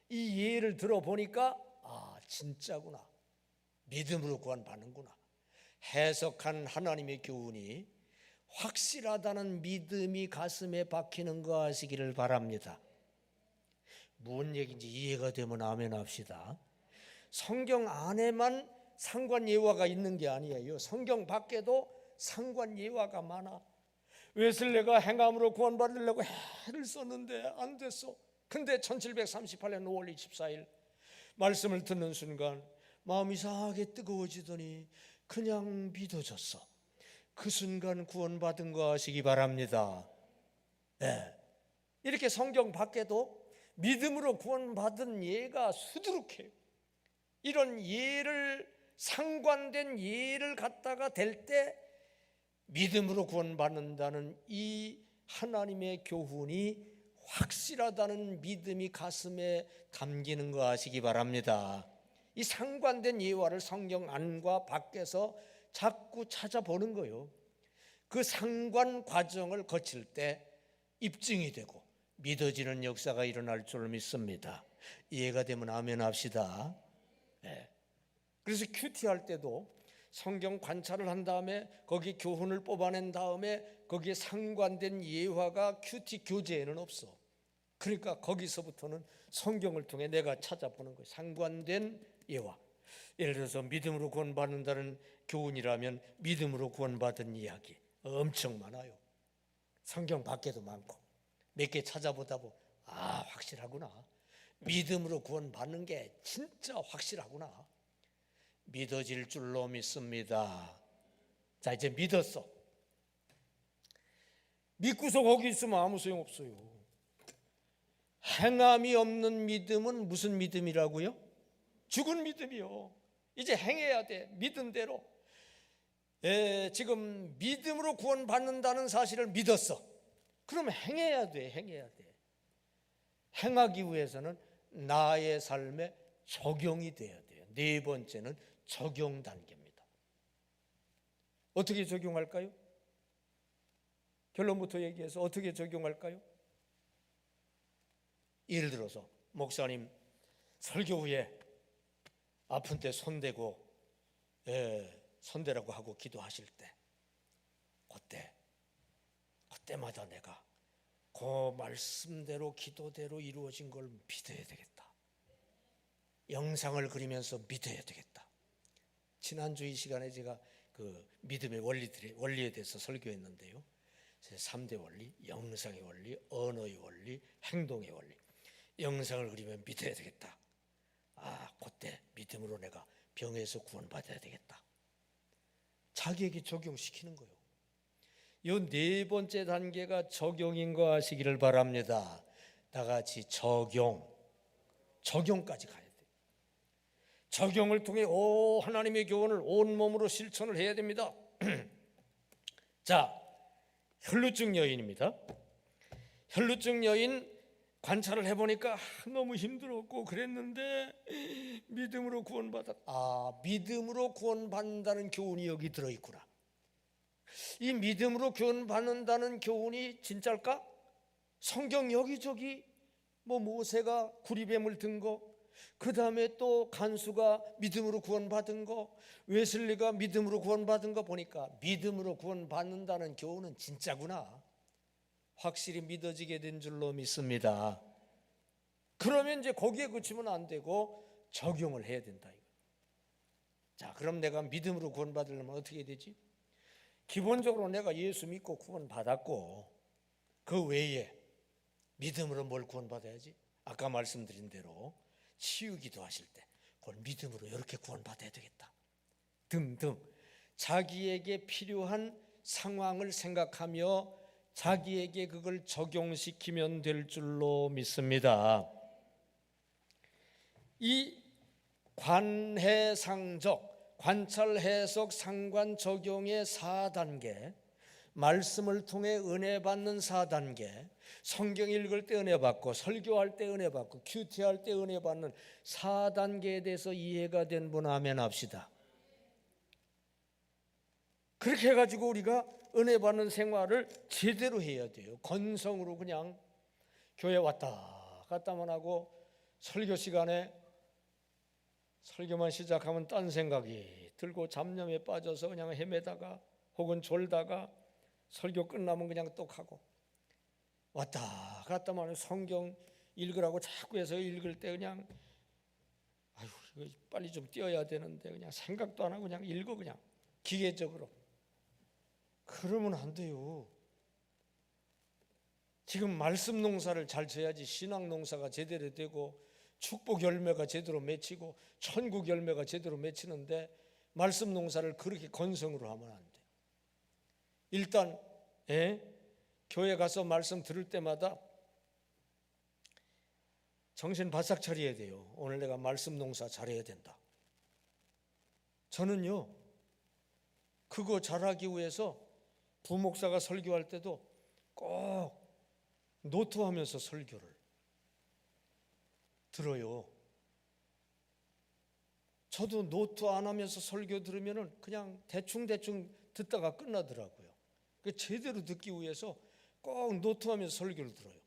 이 예를 들어보니까 진짜구나, 믿음으로 구원받는구나. 해석한 하나님의 교훈이 확실하다는 믿음이 가슴에 박히는 거 하시기를 바랍니다. 무슨 얘기인지 이해가 되면 아멘 합시다. 성경 안에만 상관 예화가 있는 게 아니에요. 성경 밖에도 상관 예화가 많아. 웨슬레가 행함으로 구원받으려고 애를 썼는데 안 됐어. 근데 1738년 5월 24일 말씀을 듣는 순간 마음이 이상하게 뜨거워지더니 그냥 믿어졌어. 그 순간 구원받은 거 하시기 바랍니다. 네. 이렇게 성경 밖에도 믿음으로 구원받은 예가 수두룩해요. 이런 예를, 상관된 예를 갖다가 댈 때 믿음으로 구원받는다는 이 하나님의 교훈이 확실하다는 믿음이 가슴에 담기는 거 아시기 바랍니다. 이 상관된 예화를 성경 안과 밖에서 자꾸 찾아보는 거예요. 그 상관 과정을 거칠 때 입증이 되고 믿어지는 역사가 일어날 줄 믿습니다. 이해가 되면 아멘 합시다. 네. 그래서 큐티 할 때도 성경 관찰을 한 다음에 거기 교훈을 뽑아낸 다음에 거기에 상관된 예화가 큐티 교재에는 없어. 그러니까 거기서부터는 성경을 통해 내가 찾아보는 거예요. 상관된 예화. 예를 들어서 믿음으로 구원받는다는 교훈이라면 믿음으로 구원받은 이야기 엄청 많아요. 성경 밖에도 많고 몇 개 찾아보다 보면 확실하구나. 믿음으로 구원받는 게 진짜 확실하구나. 믿어질 줄로 믿습니다. 자, 이제 믿었어. 믿고서 거기 있으면 아무 소용없어요. 행함이 없는 믿음은 무슨 믿음이라고요? 죽은 믿음이요. 이제 행해야 돼. 믿은 대로. 지금 믿음으로 구원받는다는 사실을 믿었어. 그럼 행해야 돼. 행해야 돼. 행하기 위해서는 나의 삶에 적용이 돼야 돼요. 네 번째는 적용 단계입니다. 어떻게 적용할까요? 결론부터 얘기해서 어떻게 적용할까요? 예를 들어서 목사님 설교 후에 아픈 때 손대고 손대라고 하고 기도하실 때 그때마다 내가 그 말씀대로 기도대로 이루어진 걸 믿어야 되겠다. 영상을 그리면서 믿어야 되겠다. 지난주 이 시간에 제가 그 믿음의 원리에 대해서 설교했는데요. 3대 원리, 영상의 원리, 언어의 원리, 행동의 원리. 영상을 그리면 믿어야 되겠다. 그때 믿음으로 내가 병에서 구원받아야 되겠다. 자기에게 적용시키는 거예요. 이 네 번째 단계가 적용인 거 아시기를 바랍니다. 다 같이 적용까지 가야 돼요. 적용을 통해 하나님의 교훈을 온몸으로 실천을 해야 됩니다. 자, 혈루증 여인입니다. 혈루증 여인 관찰을 해보니까 너무 힘들었고 그랬는데 믿음으로 믿음으로 구원받는다는 교훈이 여기 들어있구나. 이 믿음으로 구원받는다는 교훈이 진짜일까? 성경 여기저기 모세가 구리뱀을 든 거, 그 다음에 또 간수가 믿음으로 구원받은 거, 웨슬리가 믿음으로 구원받은 거 보니까 믿음으로 구원받는다는 교훈은 진짜구나. 확실히 믿어지게 된 줄로 믿습니다. 그러면 이제 거기에 그치면 안 되고 적용을 해야 된다. 자, 그럼 내가 믿음으로 구원받으려면 어떻게 해야 되지? 기본적으로 내가 예수 믿고 구원받았고 그 외에 믿음으로 뭘 구원받아야지? 아까 말씀드린 대로 치유기도 하실 때 그걸 믿음으로 이렇게 구원받아야 되겠다 등등 자기에게 필요한 상황을 생각하며 자기에게 그걸 적용시키면 될 줄로 믿습니다. 이 관해상적, 관찰, 해석, 상관, 적용의 4단계, 말씀을 통해 은혜 받는 4단계, 성경 읽을 때 은혜 받고 설교할 때 은혜 받고 큐티할 때 은혜 받는 4단계에 대해서 이해가 된 분 아멘 합시다. 그렇게 해가지고 우리가 은혜 받는 생활을 제대로 해야 돼요. 건성으로 그냥 교회 왔다 갔다만 하고 설교 시간에 설교만 시작하면 딴 생각이 들고 잡념에 빠져서 그냥 헤매다가 혹은 졸다가 설교 끝나면 그냥 또 가고 왔다 갔다만 성경 읽으라고 자꾸 해서 읽을 때 그냥 아유 이거 빨리 좀 뛰어야 되는데 그냥 생각도 안 하고 그냥 읽어 그냥 기계적으로. 그러면 안 돼요. 지금 말씀 농사를 잘 져야지 신앙 농사가 제대로 되고 축복 열매가 제대로 맺히고 천국 열매가 제대로 맺히는데 말씀 농사를 그렇게 건성으로 하면 안 돼. 일단 교회 가서 말씀 들을 때마다 정신 바싹 차려야 돼요. 오늘 내가 말씀 농사 잘해야 된다. 저는요 그거 잘하기 위해서 부목사가 설교할 때도 꼭 노트하면서 설교를 들어요. 저도 노트 안 하면서 설교 들으면 그냥 대충 듣다가 끝나더라고요. 제대로 듣기 위해서 꼭 노트하면서 설교를 들어요.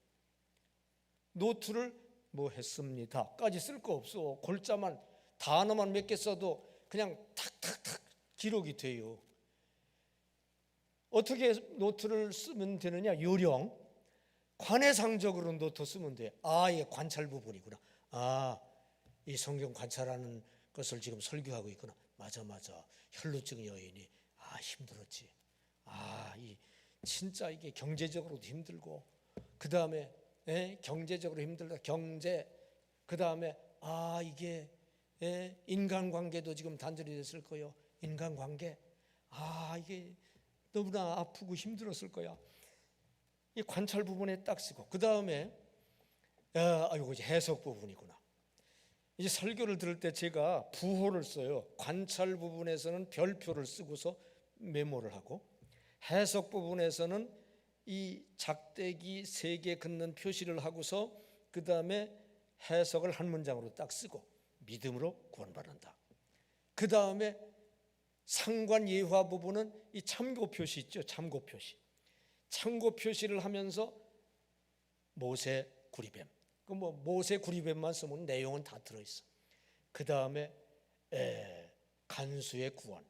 노트를 뭐 했습니다까지 쓸 거 없어. 골자만 단어만 몇 개 써도 그냥 탁탁탁 기록이 돼요. 어떻게 노트를 쓰면 되느냐? 요령. 관해상적으로 노트 쓰면 돼. 이게 관찰 부분이구나. 이 성경 관찰하는 것을 지금 설교하고 있구나. 맞아. 혈루증 여인이 힘들었지. 진짜 이게 경제적으로도 힘들고 그 다음에 경제적으로 힘들다. 경제 그 다음에 이게 인간관계도 지금 단절이 됐을 거예요. 인간관계 이게 너무나 아프고 힘들었을 거야. 이 관찰 부분에 딱 쓰고 그 다음에 이거 이제 해석 부분이구나. 이제 설교를 들을 때 제가 부호를 써요. 관찰 부분에서는 별표를 쓰고서 메모를 하고 해석 부분에서는 이 작대기 3개 긋는 표시를 하고서 그 다음에 해석을 한 문장으로 딱 쓰고 믿음으로 구원받는다. 그 다음에 상관 예화 부분은 이 참고 표시 있죠. 참고 표시. 참고 표시를 하면서 모세 구리뱀. 모세 구리뱀만 쓰면 내용은 다 들어있어. 그 다음에 간수의 구원.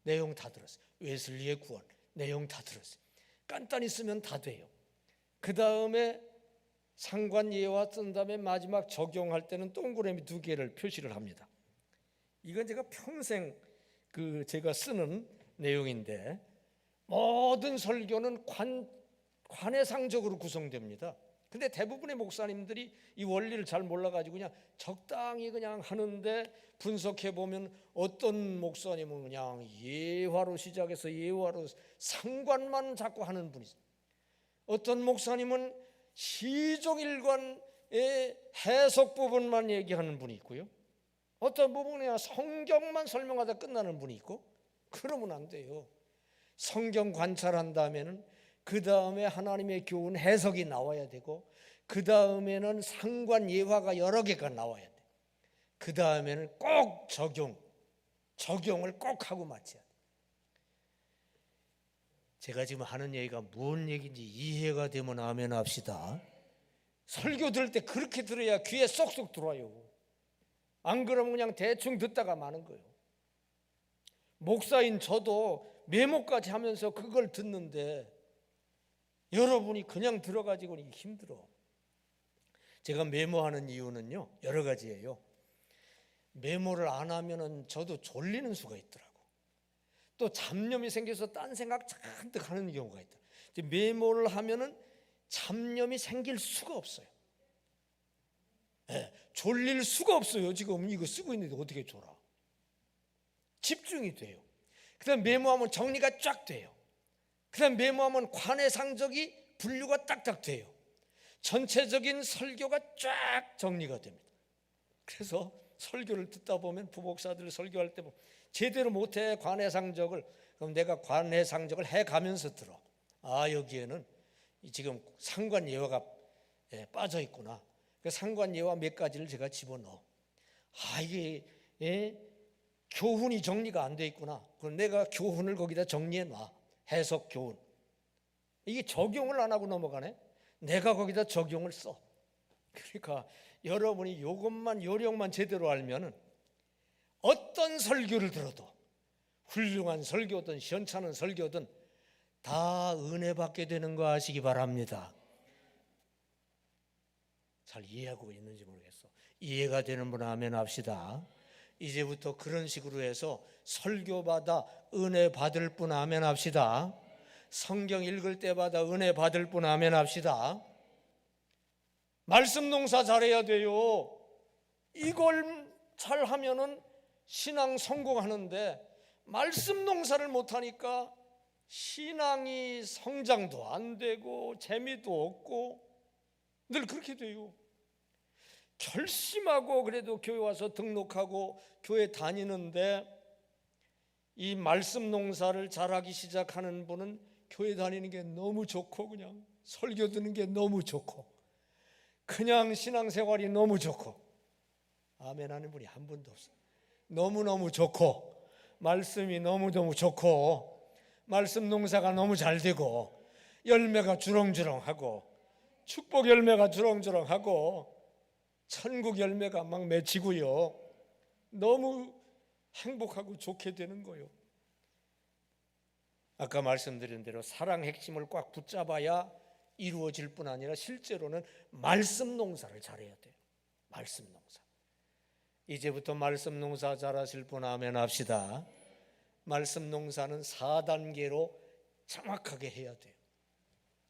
내용 다 들었어요. 웨슬리의 구원. 내용 다 들었어요. 간단히 쓰면 다 돼요. 그 다음에 상관 예화 쓴 다음에 마지막 적용할 때는 동그라미 2개를 표시를 합니다. 이건 제가 평생 제가 쓰는 내용인데 모든 설교는 관해상적으로 구성됩니다. 근데 대부분의 목사님들이 이 원리를 잘 몰라가지고 그냥 적당히 그냥 하는데 분석해 보면 어떤 목사님은 그냥 예화로 시작해서 예화로 상관만 자꾸 하는 분이 있어요. 어떤 목사님은 시종일관의 해석 부분만 얘기하는 분이 있고요. 어떤 부분에 성경만 설명하다 끝나는 분이 있고 그러면 안 돼요. 성경 관찰한 다음에는 그 다음에 하나님의 교훈 해석이 나와야 되고 그 다음에는 상관 예화가 여러 개가 나와야 돼. 그 다음에는 꼭 적용을 꼭 하고 마쳐야 돼. 제가 지금 하는 얘기가 뭔 얘기인지 이해가 되면 아멘 합시다. 설교 들을 때 그렇게 들어야 귀에 쏙쏙 들어와요. 안 그러면 그냥 대충 듣다가 마는 거예요. 목사인 저도 메모까지 하면서 그걸 듣는데 여러분이 그냥 들어가지고 힘들어. 제가 메모하는 이유는요 여러 가지예요. 메모를 안 하면은 저도 졸리는 수가 있더라고. 또 잡념이 생겨서 딴 생각 잔뜩 하는 경우가 있다. 메모를 하면은 잡념이 생길 수가 없어요. 졸릴 수가 없어요. 지금 이거 쓰고 있는데 어떻게 졸아? 집중이 돼요. 그다음 메모하면 정리가 쫙 돼요. 그다음 메모하면 관해상적이 분류가 딱딱 돼요. 전체적인 설교가 쫙 정리가 됩니다. 그래서 설교를 듣다 보면 부목사들 설교할 때 보면 제대로 못해 관해상적을, 그럼 내가 관해상적을 해가면서 들어. 아, 여기에는 지금 상관예화가 빠져 있구나. 그 상관예화 몇 가지를 제가 집어넣어. 아, 이게 교훈이 정리가 안 돼 있구나. 그럼 내가 교훈을 거기다 정리해 놔. 해석 교훈. 이게 적용을 안 하고 넘어가네. 내가 거기다 적용을 써. 그러니까 여러분이 요것만, 요령만 제대로 알면은 어떤 설교를 들어도, 훌륭한 설교든 시원찮은 설교든 다 은혜 받게 되는 거 아시기 바랍니다. 잘 이해하고 있는지 모르겠어. 이해가 되는 분 아멘 합시다. 이제부터 그런 식으로 해서 설교받아 은혜 받을 분 아멘 합시다. 성경 읽을 때마다 은혜 받을 분 아멘 합시다. 말씀 농사 잘해야 돼요. 이걸 잘하면은 신앙 성공하는데 말씀 농사를 못하니까 신앙이 성장도 안 되고 재미도 없고 늘 그렇게 돼요. 결심하고 그래도 교회 와서 등록하고 교회 다니는데 이 말씀 농사를 잘하기 시작하는 분은 교회 다니는 게 너무 좋고, 그냥 설교 듣는 게 너무 좋고, 그냥 신앙생활이 너무 좋고, 아멘 하는 분이 한 분도 없어요. 너무너무 좋고, 말씀이 너무너무 좋고, 말씀 농사가 너무 잘 되고, 열매가 주렁주렁하고, 축복 열매가 주렁주렁하고, 천국 열매가 막 맺히고요. 너무 행복하고 좋게 되는 거예요. 아까 말씀드린 대로 사랑 핵심을 꽉 붙잡아야 이루어질 뿐 아니라 실제로는 말씀 농사를 잘해야 돼요. 말씀 농사. 이제부터 말씀 농사 잘하실 분 아멘 합시다. 말씀 농사는 4단계로 정확하게 해야 돼요.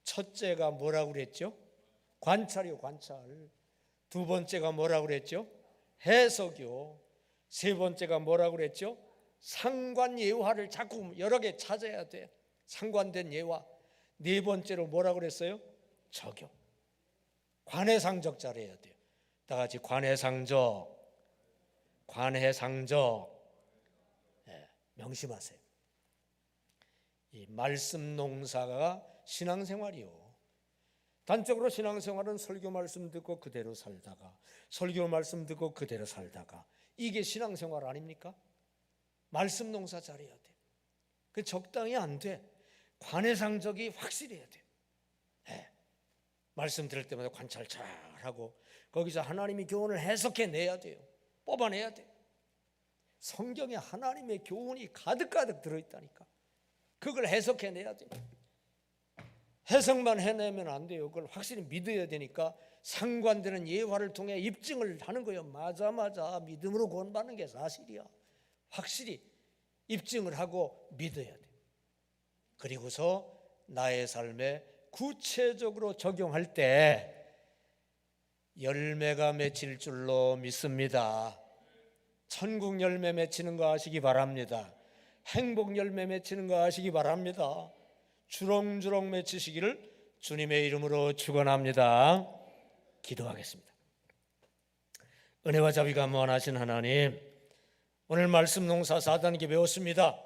첫째가 뭐라고 그랬죠? 관찰이요, 관찰. 두 번째가 뭐라고 그랬죠? 해석이요. 세 번째가 뭐라고 그랬죠? 상관예화를 자꾸 여러 개 찾아야 돼. 상관된 예화. 네 번째로 뭐라고 그랬어요? 적용. 관해상적 잘해야 돼요. 다 같이 관해상적. 관해상적. 명심하세요. 이 말씀 농사가 신앙생활이요. 단적으로 신앙생활은 설교 말씀 듣고 그대로 살다가, 설교 말씀 듣고 그대로 살다가, 이게 신앙생활 아닙니까? 말씀 농사 잘해야 돼. 그 적당히 안 돼. 관해상적이 확실해야 돼. 말씀 들을 때마다 관찰 잘하고 거기서 하나님의 교훈을 해석해 내야 돼요. 뽑아내야 돼. 성경에 하나님의 교훈이 가득가득 들어있다니까. 그걸 해석해 내야 돼. 해석만 해내면 안 돼요. 그걸 확실히 믿어야 되니까 상관되는 예화를 통해 입증을 하는 거예요. 맞아 믿음으로 구원받는 게 사실이야. 확실히 입증을 하고 믿어야 돼. 그리고서 나의 삶에 구체적으로 적용할 때 열매가 맺힐 줄로 믿습니다. 천국 열매 맺히는 거 아시기 바랍니다. 행복 열매 맺히는 거 아시기 바랍니다. 주렁주렁 맺히시기를 주님의 이름으로 축원합니다. 기도하겠습니다. 은혜와 자비가 무한하신 하나님, 오늘 말씀 농사 4단계 배웠습니다.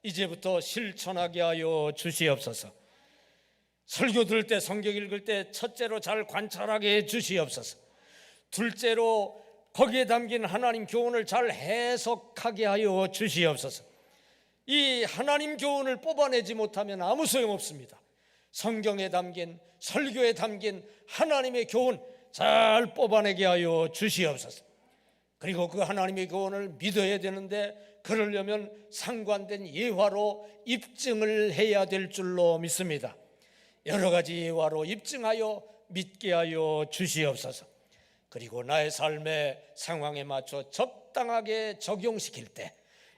이제부터 실천하게 하여 주시옵소서. 설교 들을 때, 성경 읽을 때 첫째로 잘 관찰하게 해 주시옵소서. 둘째로 거기에 담긴 하나님 교훈을 잘 해석하게 하여 주시옵소서. 이 하나님 교훈을 뽑아내지 못하면 아무 소용없습니다. 성경에 담긴, 설교에 담긴 하나님의 교훈 잘 뽑아내게 하여 주시옵소서. 그리고 그 하나님의 교훈을 믿어야 되는데 그러려면 상관된 예화로 입증을 해야 될 줄로 믿습니다. 여러 가지 예화로 입증하여 믿게 하여 주시옵소서. 그리고 나의 삶의 상황에 맞춰 적당하게 적용시킬 때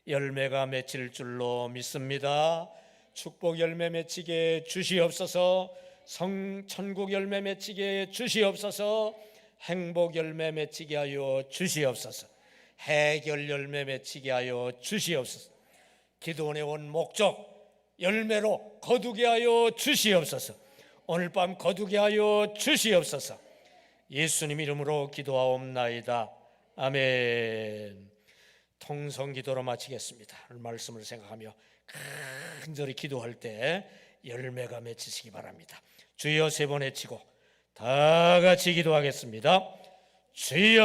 열매가 맺힐 줄로 믿습니다. 축복 열매 맺히게 주시옵소서. 천국 열매 맺히게 주시옵소서. 행복 열매 맺히게 하여 주시옵소서. 해결 열매 맺히게 하여 주시옵소서. 기도원에 온 목적 열매로 거두게 하여 주시옵소서. 오늘 밤 거두게 하여 주시옵소서. 예수님 이름으로 기도하옵나이다. 아멘. 통성기도로 마치겠습니다. 오늘 말씀을 생각하며 간절히 기도할 때 열매가 맺히시기 바랍니다. 주여 세 번 외치고 다 같이 기도하겠습니다. 주여.